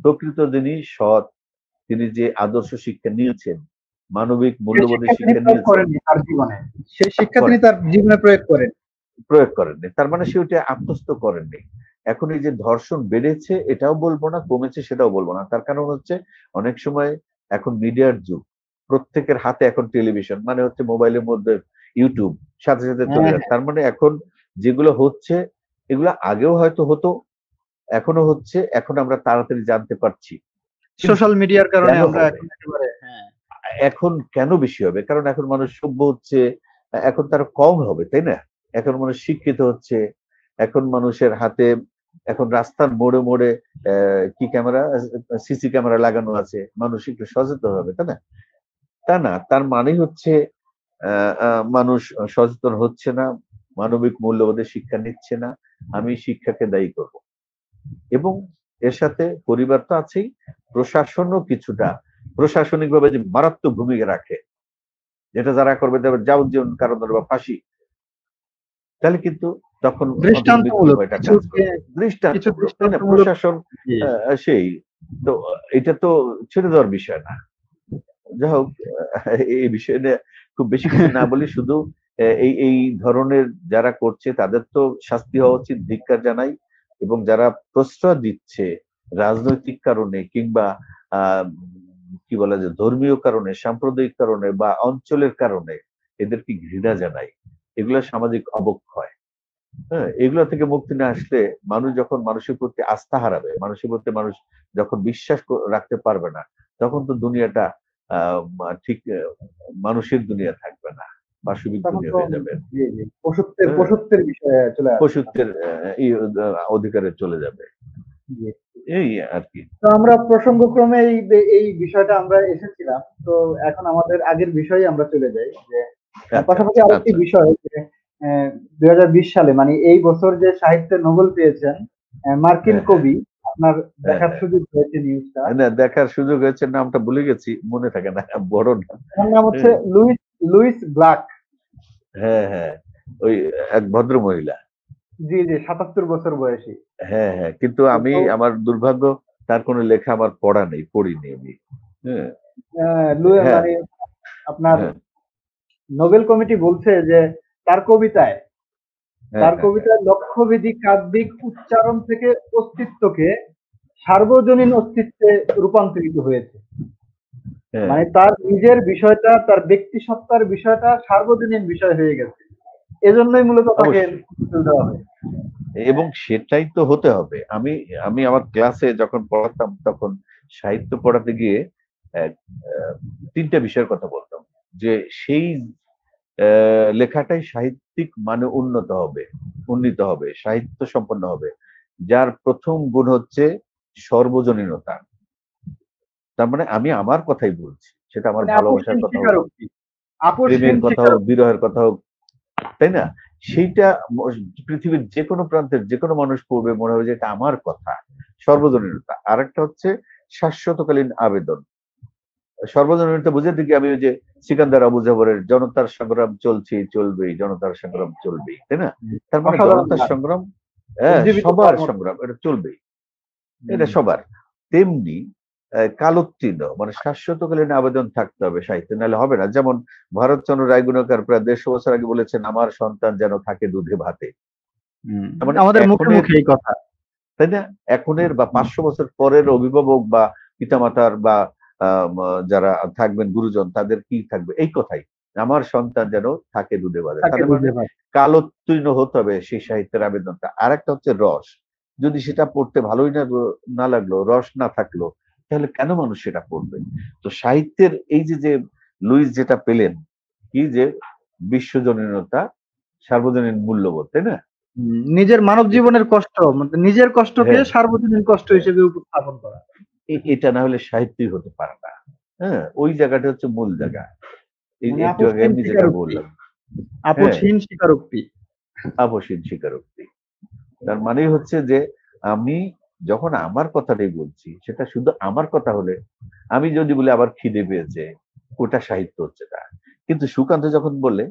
প্রকৃত যিনি সৎ, তিনি যে আদর্শ শিক্ষা নিয়েছেন, মানবিক সেই মূল্যবোধের শিক্ষা তিনি শিক্ষা প্রয়োগ নিয়েছেন, করেননি তার জীবনে। সেই শিক্ষা তিনি করেন তার জীবনে প্রয়োগ করেন। প্রয়োগ করেননি, তার মানে সে ওইটা আত্মস্থ করেননি। এখন এই যে ধর্ষণ বেড়েছে এটাও বলবো না, কমেছে সেটাও বলবো না। তার কারণ হচ্ছে অনেক সময় এখন মিডিয়ার যুগ, প্রত্যেকের হাতে এখন টেলিভিশন, মানে হচ্ছে মোবাইলের মধ্যে ইউটিউব, সাথে সাথে চলে হ্যাঁ, যাচ্ছে। হ্যাঁ। তার মানে এখন যেগুলো হচ্ছে, এগুলো আগেও হয়তো হতো, এখনো হচ্ছে, এখন আমরা তাড়াতাড়ি জানতে পারছি। কিন্তু সোশ্যাল মিডিয়ার কারণে কেন আমরা হবে, এখন একেবারে, হ্যাঁ। এখন কেন বেশি হবে? কারণ এখন মানুষ সভ্য হচ্ছে, এখন তারা কম হবে, তাই না? এখন মানুষ শিক্ষিত হচ্ছে, এখন মানুষের হাতে, এখন রাস্তার মোড়ে মোড়ে কি ক্যামেরা, সিসি ক্যামেরা লাগানো আছে, মানুষ একটু সচেতন হবে, তাই না? তা না, তার মানে হচ্ছে মানুষ সচেতন হচ্ছে না, মানবিক মূল্যবোধের শিক্ষা নিচ্ছে না। আমি শিক্ষাকে দায়ী করব, এবং এর সাথে পরিবার তো আছেই, প্রশাসনও কিছুটা প্রশাসনিকভাবে যে মারাত্মক ভূমিকা রাখে, যেটা যারা করবে তাদের যাবজ্জীবন কারাদণ্ড বা ফাঁসি, তাহলে কিন্তু তখন অন্তত মৃত্যুর দৃষ্টান্তমূলক ভয়টা কিছু, কাজ করবে, কিছু দৃষ্টান্তমূলক, তাই না? দৃষ্টান্তমূলক। প্রশাসন জি। সেই, তো এটা তো ছেড়ে দেওয়ার বিষয় না। যাই হোক, এই বিষয় নিয়ে খুব বেশি কিছু না বলি, শুধু এই এই ধরনের যারা করছে তাদের তো শাস্তি হওয়া উচিত, ধিক্কার জানাই। এবং যারা প্রশ্রয় দিচ্ছে রাজনৈতিক কারণে, কিংবা আহ কি বলা যায়, ধর্মীয় কারণে, সাম্প্রদায়িক কারণে বা অঞ্চলের কারণে, এদেরকে ঘৃণা জানাই। এগুলো সামাজিক অবক্ষয়। হ্যাঁ, এগুলো থেকে মুক্তি না আসলে, মানুষ যখন মানুষের প্রতি আস্থা হারাবে, মানুষের প্রতি মানুষ যখন বিশ্বাস রাখতে পারবে না, তখন তো দুনিয়াটা ঠিক মানুষের দুনিয়া থাকবে না, পাশবিক তখন দুনিয়া তো, হয়ে যাবে। জি, জি, পশুত্বের হ্যাঁ, পশুত্বের বিষয়ে চলে আসবে তখন। পশুত্বের অধিকারে চলে যাবে, জি। এই আর কি। তো আমরা প্রসঙ্গক্রমে এই এই বিষয়টা আমরা এসেছিলাম। তো এখন আমাদের আগের বিষয়ে আমরা চলে যাই যে আচ্ছা পাশাপাশি আরেকটি আচ্ছা। বিষয় যে ২০২০ সালে মানে এই বছর যে সাহিত্যে নোবেল পেয়েছেন মার্কিন হ্যাঁ হ্যাঁ কবি, আপনার হ্যাঁ দেখার হ্যাঁ, সুযোগ হয়েছে নিউজটা। না দেখার সুযোগ হয়েছে, নামটা ভুলে গেছি, মনে থাকে না, বড় না। তার নাম হচ্ছে হ্যাঁ লুইস লুইস ব্লাক। হ্যাঁ হ্যাঁ, ওই এক ভদ্র মহিলা। জি, জি, ৭৭ বছর বয়সী। হ্যাঁ হ্যাঁ, কিন্তু আমি, তো আমার দুর্ভাগ্য, তার কোনো লেখা আমার পড়া নেই, পড়িনি আমি। হ্যাঁ, হ্যাঁ, মানে আপনার হ্যাঁ, নোবেল কমিটি বলছে যে তার কবিতায় হ্যাঁ, হ্যাঁ, হ্যাঁ, লক্ষ্যভেদী কাব্যিক উচ্চারণ থেকে অস্তিত্বকে সার্বজনীন অস্তিত্বে রূপান্তরিত হয়েছে। হ্যাঁ, মানে তার নিজের বিষয়টা, তার ব্যক্তি সত্তার বিষয়টা সার্বজনীন বিষয় হয়ে গেছে। এজন্যই মূলত তাকে অবশ্যই। নোবেল দেওয়া হয়। এবং সেটাই তো হতে হবে। আমি আমি আমার ক্লাসে যখন পড়াতাম তখন সাহিত্য পড়াতে গিয়ে এক, আহ, ৩টা বিষয়ের কথা বলতাম, যে সেই লেখাটাই সাহিত্যিক মানে উন্নীত হবে, সাহিত্য সম্পন্ন হবে, যার প্রথম গুণ হচ্ছে সর্বজনীনতা। তার মানে আমি আমার কথাই বলছি, সেটা আমার মানে ভালোবাসার আপসহীন কথা হোক, স্বীকারোক্তি, প্রেমের আপসহীন কথা হোক, স্বীকারোক্তি। বিরহের কথা হোক, তাই না? সেইটা পৃথিবীর যে কোনো প্রান্তের যে কোনো মানুষ পড়বে, মনে হবে যে এটা আমার কথা। সর্বজনীনতা। আরেকটা হচ্ছে শাশ্বতকালীন আবেদন। সর্বজনীনতা বুঝে দিকে আমি ওই যে সিকান্দার আবু জাফরের জনতার সংগ্রাম চলছেই চলবেই, জনতার সংগ্রাম চলবেই, তাই না? তার মানে অসাধারণ জনতার গান, সংগ্রাম, হ্যাঁ, উজ্জীবিত সবার করার মতো। সংগ্রাম, এটা চলবেই, এটা হুম। সবার। তেমনি কালোত্তীর্ণ মানে শাশ্বতকালীন আবেদন থাকতে হবে সাহিত্যে, নাহলে হবে না। যেমন ভারতচন্দ্র রায়গুণাকার প্রায় ১৫০ বছর আগে বলেছেন, আমার সন্তান যেন থাকে দুধে ভাতে। তার মানে আমাদের মুখে এখনের, মুখে এই কথা। তাই না, এখনের বা হুম। ৫০০ বছর পরের অভিভাবক বা পিতামাতার বা যারা থাকবেন গুরুজন, তাদের কি থাকবে এই কথাই, আমার সন্তান যেন থাকে দুধে ভাতে। তাকে তার মানে বুঝে পায়। কালোত্তীর্ণ হতে হবে সেই সাহিত্যের আবেদনটা। আর একটা হচ্ছে রস। যদি সেটা পড়তে ভালোই না লাগলো, রস না থাকলো, তাহলে কেন মানুষ সেটা পড়বে? তো সাহিত্যের এই যে যে লুইস যেটা পেলেন, কি যে বিশ্বজনীনতা, সার্বজনীন মূল্যবোধ, তাই না? নিজের মানব এটা, জীবনের কষ্ট, মানে নিজের কষ্টকে হ্যাঁ, সার্বজনীন কষ্ট হিসেবে উপস্থাপন করা। এটা না হলে সাহিত্যই হতে পারে না। হ্যাঁ, ওই জায়গাটা হচ্ছে মূল জায়গা। এই মানে একটু আগে আপসহীন আমি যেটা স্বীকারোক্তি, বললাম। হ্যাঁ, আপসহীন স্বীকারোক্তি। আবশ্যিক স্বীকারোক্তি। তার মানে হচ্ছে যে আমি যখন আমার কথাটাই বলছি, সেটা শুধু আমার কথা হলে, আমি যদি বলি আবার খিদে পেয়েছে, ওটা সাহিত্য হচ্ছে না। কিন্তু সুকান্ত যখন বলে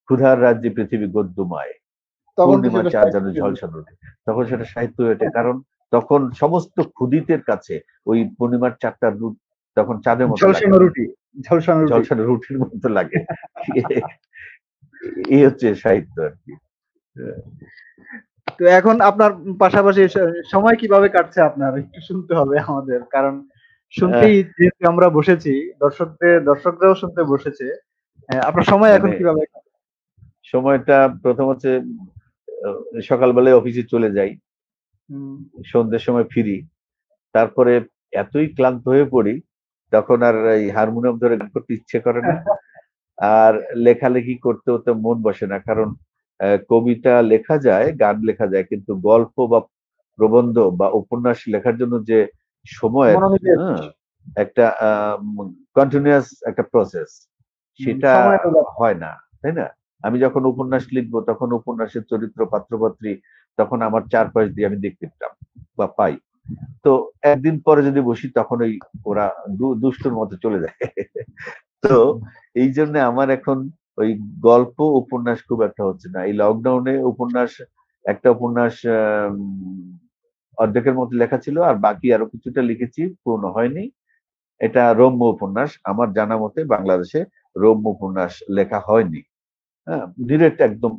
ক্ষুধার রাজ্যে পৃথিবী গদ্যময়, তখন তো পূর্ণিমা সেটা চাঁদ যেন সাহিত্য। ঝলসানো ওঠে, তখন সেটা সাহিত্য হয়ে ওঠে। কারণ তখন সমস্ত ক্ষুদিতের কাছে ওই পূর্ণিমার চাঁদটা তখন চাঁদের মতো লাগে ঝলসানো না, রুটি, ঝলসানো রুটি। ঝলসানো রুটির মতো লাগে। এই হচ্ছে সাহিত্য আর কি। তো এখন আপনার পাশাপাশি সময় কিভাবে কাটছে আপনার একটু শুনতে হবে আমাদের, কারণ আহ, শুনতেই যেহেতু আমরা বসেছি, দর্শকরাও শুনতে বসেছে। আপনার সময় এখন মানে কিভাবে সময়টা প্রথম হচ্ছে সকালবেলায় অফিসে চলে যাই, হুম। সন্ধ্যের সময় ফিরি, তারপরে এতই ক্লান্ত হয়ে পড়ি, তখন আর এই হারমোনিয়াম ধরে গান করতে ইচ্ছে করে না। আর লেখালেখি করতে হতে মন বসে না, কারণ কবিতা লেখা যায়, গান লেখা যায়, কিন্তু গল্প বা প্রবন্ধ বা উপন্যাস লেখার জন্য যে সময়ের, মনোনিবেশ। হ্যাঁ, একটা কন্টিনিউয়াস একটা প্রসেস, সেটা সময় তো যাচ্ছে। হয় না, তাই না? আমি যখন উপন্যাস লিখবো, তখন উপন্যাসের চরিত্র পাত্রপাত্রী তখন আমার চারপাশ দিয়ে আমি দেখতে পেতাম বা পাই। তো একদিন পরে যদি বসি, তখন ওই ওরা দুষ্টুর মতো চলে যায়। তো এই জন্য আমার এখন ওই গল্প উপন্যাস খুব একটা হচ্ছে না। এই লকডাউনে একটা উপন্যাস অর্ধেকের মতো লেখা ছিল, আর বাকি আরো কিছুটা লিখেছি, পূর্ণ হয়নি। এটা রম্য উপন্যাস। আমার জানা মতে বাংলাদেশে রম্য উপন্যাস লেখা হয়নি। হ্যাঁ, ডিরেক্ট একদম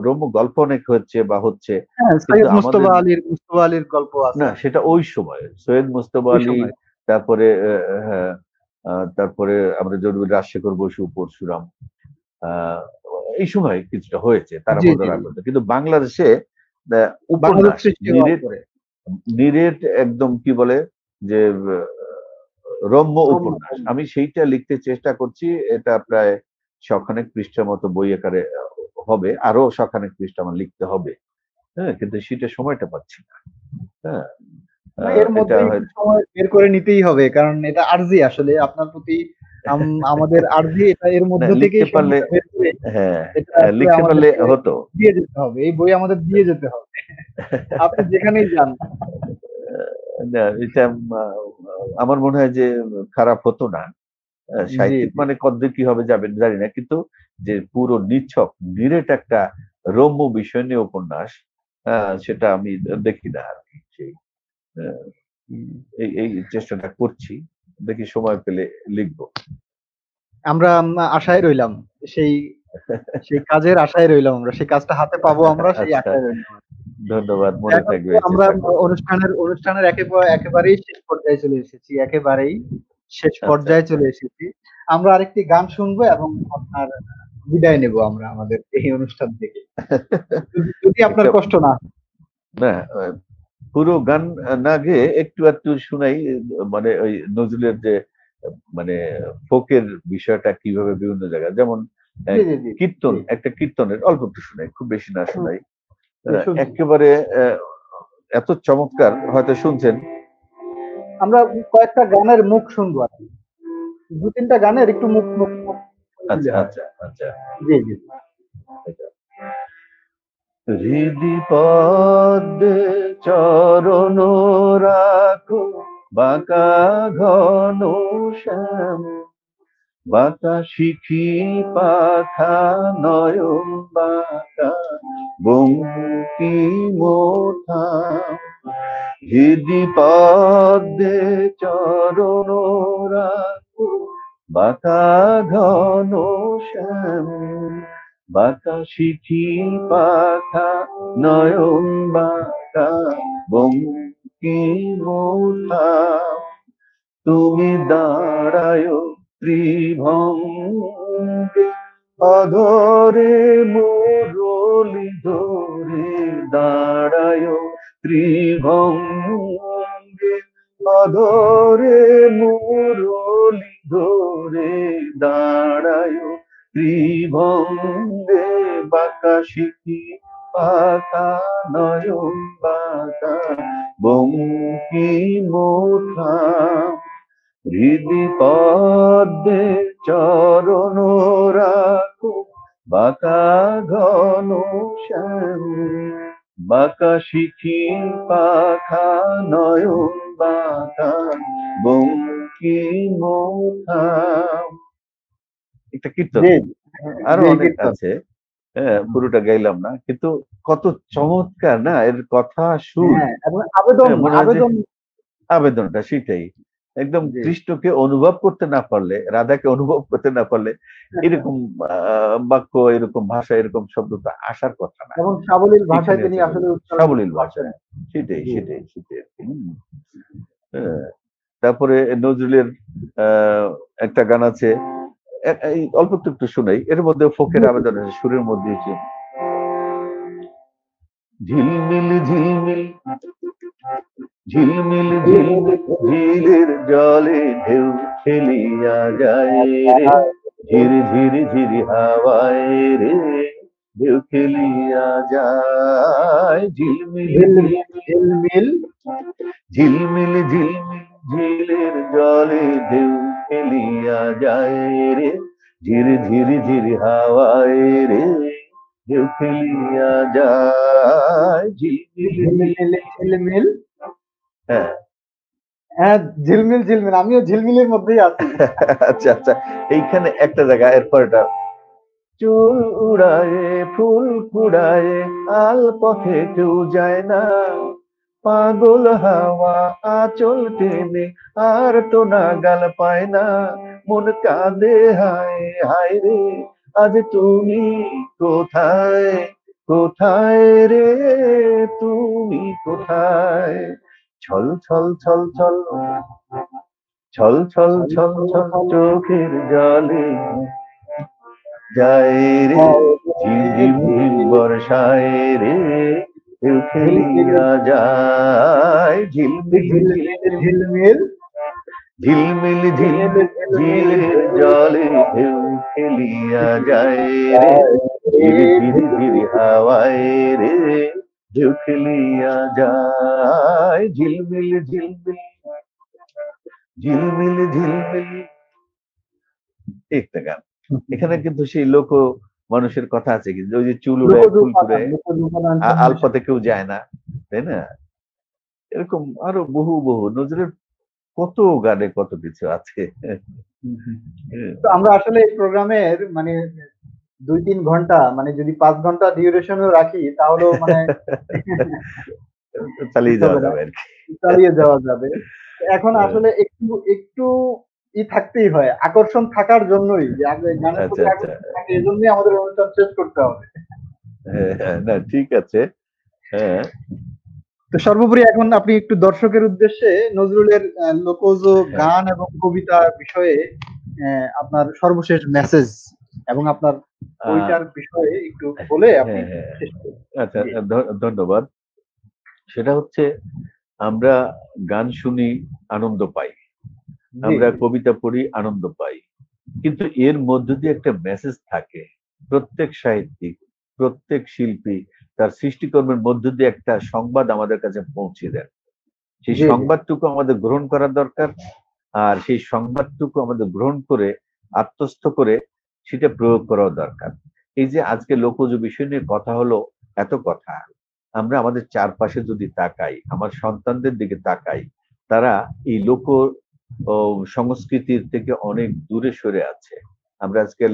রম্য গল্প অনেক হচ্ছে বা হচ্ছে, হ্যাঁ, কিন্তু সৈয়দ আমাদের, মুস্তফা আলীর গল্প না, আছে সেটা ওই সময় সৈয়দ মুজতবা ওই আলী, সময়। তারপরে হ্যাঁ, তারপরে আমরা যদি রাজশেখর বসু, পরশুরাম, আহ, এই সময় কিছুটা হয়েছে জি, তারাপদ জি, জি। রাগতে। কিন্তু বাংলাদেশে বাংলাদেশ উপন্যাস সৃষ্টি হওয়ার নিরেট, পরে একদম কি বলে যে রম্য রম্য উপন্যাস, উপন্যাস। আমি সেইটা লিখতে চেষ্টা করছি। এটা প্রায় শখানেক পৃষ্ঠার মতো বই আকারে হবে, আরো শখানেক পৃষ্ঠা আমার লিখতে হবে। হ্যাঁ, কিন্তু সেটা সময়টা পাচ্ছি না। হ্যাঁ, না, এর এটা মধ্যে একটু হয়। সময় বের করে নিতেই হবে, কারণ এটা আরজি আসলে আপনার প্রতি। আমাদের আরজি এটা, এর না, মধ্য লিখতে থেকেই পারলে, সময়টা বের করে হ্যাঁ, এটা আসলে লিখতে পারলে আমাদেরকে হতো। দিয়ে যেতে হবে, এই বই আমাদের দিয়ে যেতে হবে। আপনি যেখানেই যান। না, এটা আমার মনে হয় যে খারাপ হতো না। জি, সাহিত্যিক জি। মানে কতদূর কি হবে যাবেন জানি না, কিন্তু যে পুরো নিছক ডিরেক্ট একটা রম্য বিষয় নিয়ে উপন্যাস, সেটা আমি দেখি না আর কি সেই। এই চেষ্টাটা করছি, দেখি সময় পেলে লিখবো। আমরা আশায় রইলাম, সেই সেই কাজের আশায় রইলাম, আমরা সেই কাজটা হাতে পাবো, আমরা সেই আচ্ছা, আশায় রইলাম। ধন্যবাদ, মনে এখন থাকবে, তো আমরা চেষ্টা করবো। অনুষ্ঠানের একেবারেই শেষ পর্যায়ে চলে এসেছি, একেবারেই শেষ আচ্ছা, পর্যায়ে আচ্ছা। চলে এসেছি। আমরা আরেকটি গান শুনবো এবং আপনার বিদায় নেব আমরা আমাদের এই অনুষ্ঠান থেকে, যদি আপনার একটা কষ্ট না হয়। না, পুরো গান না গেয়ে একটু একটু শুনাই, মানে ওই নজরুলের যে মানে ফোকের বিষয়টা কিভাবে বিভিন্ন জায়গায়, যেমন জি জি জি কীর্তন, জি। একটা কীর্তনের অল্প একটু শুনাই, খুব বেশি না হুম, শোনাই। জি, শুনছি। একেবারে এত চমৎকার, হয়তো শুনছেন। আমরা কয়েকটা গানের মুখ শুনবো আর কি। দু তিনটা গানের একটু মুখ দিলে আচ্ছা, হয়। আচ্ছা, আচ্ছা। জি জি। হৃদি পদ্মে চরণ রাখো, বাঁকা ঘন শ্যাম, বাঁকা শিখি পাখা নয়ন বাঁকা, বঙ্কি মোথাম। হৃদি পদ্মে চরণ রাখো, বাঁকা ঘন শ্যাম, বাঁকা শিখি পাখা নয়ন বাঁকা, বঙ্কি মোথাম। তুমি দাঁড়ায় ত্রিভঙ্গে, অধরে মুরলি ধরে, দাঁড়ায় ত্রিভঙ্গে, অধরে মুরলি ধরে, দাঁড়ায় ত্রিভঙ্গে, বাঁকা শিখি পাখা নয়ন বাঁকা, বঙ্কি মোথাম। হৃদি পদ্মে চরণ রাখো, বাঁকা ঘন শ্যাম, বাঁকা শিখি পাখা নয়ন বাঁকা, বঙ্কি মোথাম। একটা কীর্তন, জি আরো জি অনেক কীর্তন। আছে। হ্যাঁ, পুরোটা গাইলাম না, কিন্তু কত চমৎকার না এর কথা, সুর। হ্যাঁ, এবং আবেদন হ্যাঁ, মনে হয় যে আবেদন। আবেদনটা সেটাই। একদম জি। কৃষ্ণকে অনুভব করতে না পারলে, রাধাকে অনুভব করতে না পারলে এরকম বাক্য, এরকম ভাষা, এরকম শব্দ তো আসার কথা না। এবং সাবলীল ভাষায় এখানে তিনি হচ্ছে আসলে উচ্চারণ সাবলীল করতে পারতেন। ভাষায়। সেটাই, জি। সেটাই, সেটাই আরকি। হ্যাঁ। তারপরে নজরুলের আ একটা গান আছে। এই অল্প একটু শোনাই। এর মধ্যে জি, ফোকের জি, আবেদন আছে, সুরের মধ্যে হচ্ছে ঝিলমিল ঝিলমিল, ঝিলমিল ঝিলমিল, ঝিলের জলে ঢেউ খেলিয়া যায় রে, ঝিরি ঝিরি ঝিরি হাওয়ায় রে, ঢেউ খেলিয়া যায়। ঝিলমিল ঝিলমিল ঝিলমিল, ঝিলমিল। ঝিলমিল ঝিলমিল, ঝিলের জলে ঢেউ খেলিয়া যায় রে, ঝিরি ঝিরি ঝিরি হাওয়ায় রে, ঢেউ খেলিয়া যায়। ঝিলমিল ঝিলমিল ঝিলমিল। ঝিলমিল। হ্যাঁ। হ্যাঁ, ঝিলমিল ঝিলমিল, আমিও ঝিলমিলের মধ্যেই আছি। আচ্ছা, আচ্ছা। এইখানে একটা জায়গা, এরপর এটা চুল উড়ায়, ফুল কুড়ায়, আল পথে কেউ যায় না, পাগল হাওয়া আঁচল টেনে, আর তো নাগাল পায় না, মন কাঁদে হায় হায় রে, আজ তুমি কোথায়, কোথায় রে, তুমি কোথায়। ছল ছল ছল ছল, ছল ছল ছল ছল ছল ছল ছল। চোখের জলে যায় রে, ঝিম ঝিম ঝিম বর্ষায় রে, ঢেউ ঝিলমিল খেলিয়া যায়। ঝিলমিল ঝিলমিল ঝিলমিল, ঝিলমিল। ঝিলমিল ঝিলমিল ঝিলমিল, ঝিলমিল ঝিলের জলে ঢেউ খেলিয়া যায় রে, ঝিরি ঝিরি ঝিরি হাওয়ায় রে, ঢেউ খেলিয়া যায়। ঝিলমিল ঝিলমিল, ঝিলমিল ঝিলমিল, একটা গান। এখানে কিন্তু সেই লোক মানুষের কথা আছে, কিন্তু ওই যে চুল উড়ায়, লোকজ ফুল উপাদান, কুড়ায়, লোকজ উপাদান সন্নিবেশ। আলপথে কেউ যায় না, তাই না? এরকম আরো বহু বহু নজরুলের কত গানে কত কিছু আছে। হুম, হুম। তো আমরা আসলে এই প্রোগ্রামের মানে ২-৩ ঘন্টা, মানে যদি ৫ ঘন্টা ডিউরেশনও রাখি তাহলেও মানে চালিয়ে শেষ হবে যাওয়া না। যাবে আর কি। চালিয়ে যাওয়া যাবে। এখন আসলে একটু একটু থাকতেই হয়, আকর্ষণ থাকার জন্যই, যে গানের আচ্ছা প্রতি আচ্ছা, আকর্ষণ থাকে, এজন্যই আমাদের অনুষ্ঠান শেষ করতে হবে। হ্যাঁ, না ঠিক আছে, হ্যাঁ। তো সর্বোপরি এখন আপনি একটু দর্শকের উদ্দেশ্যে নজরুলের লোকজ হ্যাঁ, গান এবং কবিতা বিষয়ে আপনার সর্বশেষ মেসেজ এবং আপনার আহ, বইটার বিষয়ে একটু বলে আপনি হ্যাঁ হ্যাঁ, শেষ করুন। আচ্ছা, জি, ধন্যবাদ। সেটা হচ্ছে, আমরা গান শুনি, আনন্দ পাই, জি, আমরা জি, কবিতা পড়ি, আনন্দ পাই, কিন্তু এর মধ্য দিয়ে একটা মেসেজ থাকে। প্রত্যেক সাহিত্যিক, প্রত্যেক শিল্পী তার সৃষ্টিকর্মের মধ্য দিয়ে একটা সংবাদ আমাদের কাছে পৌঁছে দেন। সেই জি, জি, সংবাদটুকু আমাদের গ্রহণ করা দরকার। আর সেই সংবাদটুকু আমাদের গ্রহণ করে, আত্মস্থ করে সেটা প্রয়োগ করাও দরকার। এই যে আজকে লোকজ বিষয় নিয়ে কথা হলো, এত কথা, আমরা আমাদের চারপাশে যদি তাকাই, আমার সন্তানদের দিকে তাকাই, তারা এই লোক ও সংস্কৃতির থেকে অনেক দূরে সরে আছে। আমরা আজকাল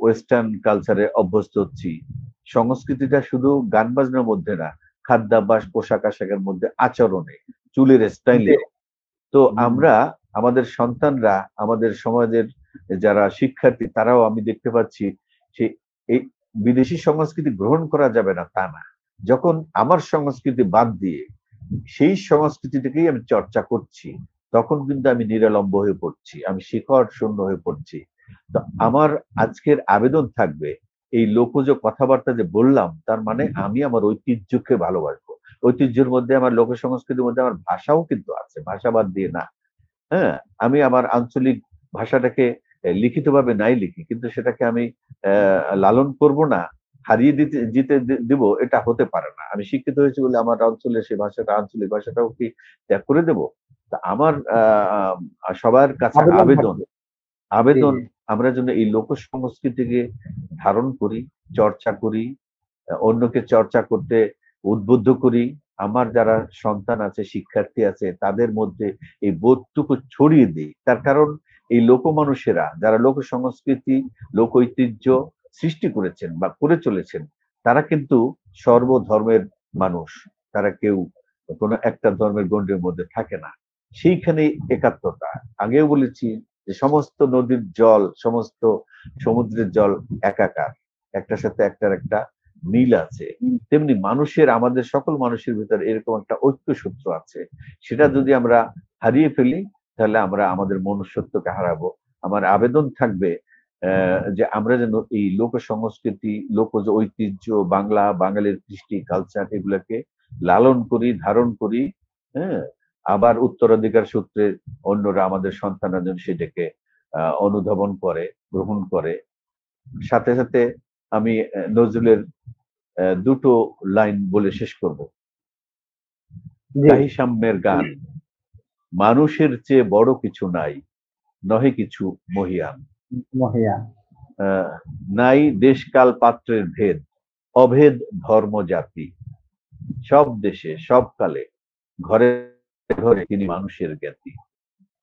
ওয়েস্টার্ন কালচারে অভ্যস্ত হচ্ছি। সংস্কৃতিটা শুধু গান বাজনার মধ্যে না, খাদ্যাভ্যাস, পোশাক আশাকের মধ্যে, আচরণে, চুলের জি, স্টাইলেও। তো হুম, আমরা, আমাদের সন্তানরা, আমাদের সমাজের যারা শিক্ষার্থী, তারাও আমি দেখতে পাচ্ছি সে এই বিদেশি সংস্কৃতি গ্রহণ করা যাবে না তা না। যখন আমার সংস্কৃতি বাদ দিয়ে সেই সংস্কৃতিটাকেই আমি চর্চা করছি, তখন কিন্তু আমি নিরালম্ব হয়ে পড়ছি, আমি শিখর শূন্য হয়ে পড়ছি। তো আমার আজকের আবেদন থাকবে, এই লোকজ কথাবার্তা যে বললাম, তার মানে আমি আমার ঐতিহ্যকে ভালোবাসবো। ঐতিহ্যের মধ্যে, আমার লোক সংস্কৃতির মধ্যে আমার ভাষাও কিন্তু আছে, ভাষা বাদ দিয়ে না। হ্যাঁ, আমি আমার আঞ্চলিক ভাষাটাকে লিখিতভাবে নাই লিখি, কিন্তু সেটাকে আমি লালন করব না, হারিয়ে দিব, এটা হতে পারে না। আমি শিক্ষিত হয়েছি বলে আমার অঞ্চলের সেই ভাষাটা, আঞ্চলিক ভাষাটাও কি ত্যাগ করে দেব? তা আমার সবার কাছে আবেদন আবেদন, থাকবে। জি, আবেদন, জি, আমরা যেন এই লোক সংস্কৃতিকে ধারণ করি, চর্চা করি, অন্যকে চর্চা করতে উদ্বুদ্ধ করি। আমার যারা সন্তান আছে, শিক্ষার্থী আছে, তাদের মধ্যে এই বোধটুকু ছড়িয়ে দিই। তার কারণ, এই লোক মানুষেরা যারা লোক সংস্কৃতি, লোক ঐতিহ্য সৃষ্টি করেছেন বা করে চলেছেন, তারা কিন্তু সর্বধর্মের মানুষ। তারা কেউ কোনো একটা ধর্মের গণ্ডির মধ্যে থাকে না। সেইখানে একাত্মতা। আগেও বলেছি যে সমস্ত নদীর জল, সমস্ত সমুদ্রের জল একাকার, একটার সাথে একটার একটা মিল আছে। তেমনি মানুষের, আমাদের সকল মানুষের ভিতরে এরকম একটা ঐক্যসূত্র আছে। সেটা যদি আমরা হারিয়ে ফেলি, তাহলে আমরা আমাদের মনুষ্যত্বকে হারাবো। আমার আবেদন থাকবে যে আমরা যেন এই লোক সংস্কৃতি, লোকজ ঐতিহ্য, বাংলা, বাঙালির কৃষ্টি, কালচার, এগুলাকে লালন করি, ধারণ করি। হ্যাঁ, আবার উত্তরাধিকার সূত্রে অন্যরা, আমাদের সন্তানরা যেন সেটাকে অনুধাবন করে, গ্রহণ করে। সাথে সাথে আমি নজরুলের দুটো লাইন বলে শেষ করব। জি, গাহি সাম্যের গান, মানুষের চেয়ে বড় কিছু নাই, নহে কিছু মহিয়ান। মহিয়ান। আহ, নাই দেশকাল পাত্রের ভেদ, অভেদ ধর্ম জাতি, সব দেশে সব কালে, ঘরে ঘরে তিনি মানুষের জ্ঞাতি।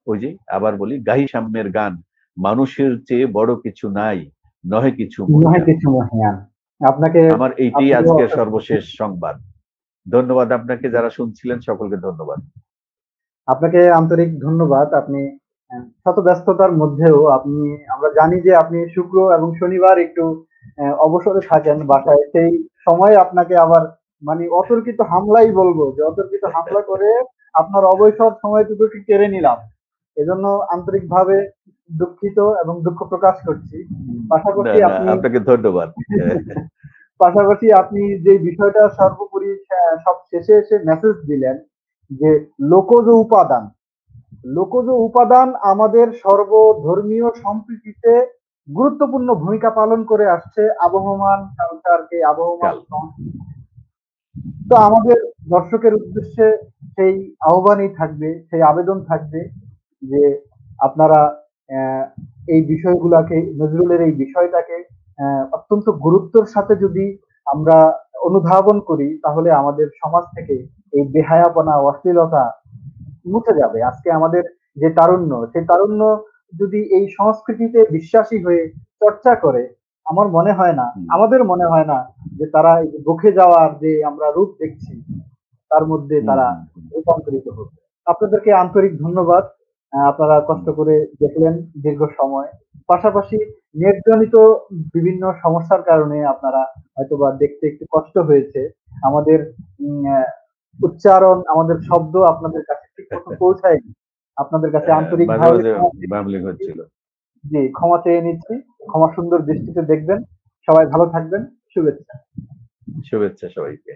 ওই যে আবার বলি, গাহি সাম্যের গান, মানুষের চেয়ে বড় কিছু নাই, নহে কিছু নয় মহিয়ান। কিছু মহিয়ান। আপনাকে, আমার এইটাই আপনাকেও আজকের অশেষ সর্বশেষ সংবাদ। ধন্যবাদ আপনাকে, যারা শুনছিলেন সকলকে ধন্যবাদ। আপনাকে আন্তরিক ধন্যবাদ। আপনি শত ব্যস্ততার মধ্যেও আপনি, আমরা জানি যে আপনি শুক্র এবং শনিবার একটু অবসরে থাকেন বাসায়। সেই সময়ে আপনাকে আবার মানে অতর্কিত হামলাই বলবো, যে অতর্কিত হামলা করে আপনার অবসর সময়টুকুকে কেড়ে নিলাম। এজন্য আন্তরিকভাবে দুঃখিত এবং দুঃখ প্রকাশ করছি। না পাশাপাশি না, আপনি আপনাকে ধন্যবাদ। পাশাপাশি আপনি যে বিষয়টা সর্বোপরি সব শেষে এসে মেসেজ দিলেন, যে লোকজ উপাদান, লোকজ উপাদান আমাদের সর্বধর্মীয় সম্প্রীতিতে গুরুত্বপূর্ণ ভূমিকা পালন করে আসছে, আবহমান কালচারকে, আবহমান কাল, সংস্কৃতি। তো আমাদের দর্শকের উদ্দেশ্যে সেই আহ্বানই থাকবে, সেই আবেদন থাকবে, যে আপনারা আহ, এই বিষয়গুলাকে, নজরুলের এই বিষয়টাকে অত্যন্ত গুরুত্বের সাথে যদি আমরা অনুধাবন করি, তাহলে আমাদের সমাজ থেকে এই বেহায়াপনা, অশ্লীলতা মুছে যাবে। আজকে আমাদের যে তারুণ্য, সেই তারুণ্য যদি এই সংস্কৃতিতে বিশ্বাসী হয়ে চর্চা করে, আমার মনে হয় না, আমাদের মনে হয় না যে তারা এই যে বকে যাওয়ার যে আমরা রূপ দেখছি, তার মধ্যে তারা রূপান্তরিত হবে। আপনাদেরকে আন্তরিক ধন্যবাদ। আপনারা কষ্ট করে দেখলেন দীর্ঘ সময়। পাশাপাশি নেটজনিত বিভিন্ন সমস্যার কারণে আপনারা হয়তোবা দেখতে একটু কষ্ট হয়েছে। আমাদের উম আ উচ্চারণ, আমাদের শব্দ আপনাদের কাছে ঠিকমতো পৌঁছায়নি। আপনাদের কাছে মাঝে, আন্তরিকভাবে মাঝে ক্ষমা চেয়ে বাবলিং নিচ্ছি। হচ্ছিল। জি, ক্ষমা চেয়ে নিচ্ছি। ক্ষমা সুন্দর দৃষ্টিতে দেখবেন। সবাই ভালো থাকবেন। শুভেচ্ছা। শুভেচ্ছা সবাইকে।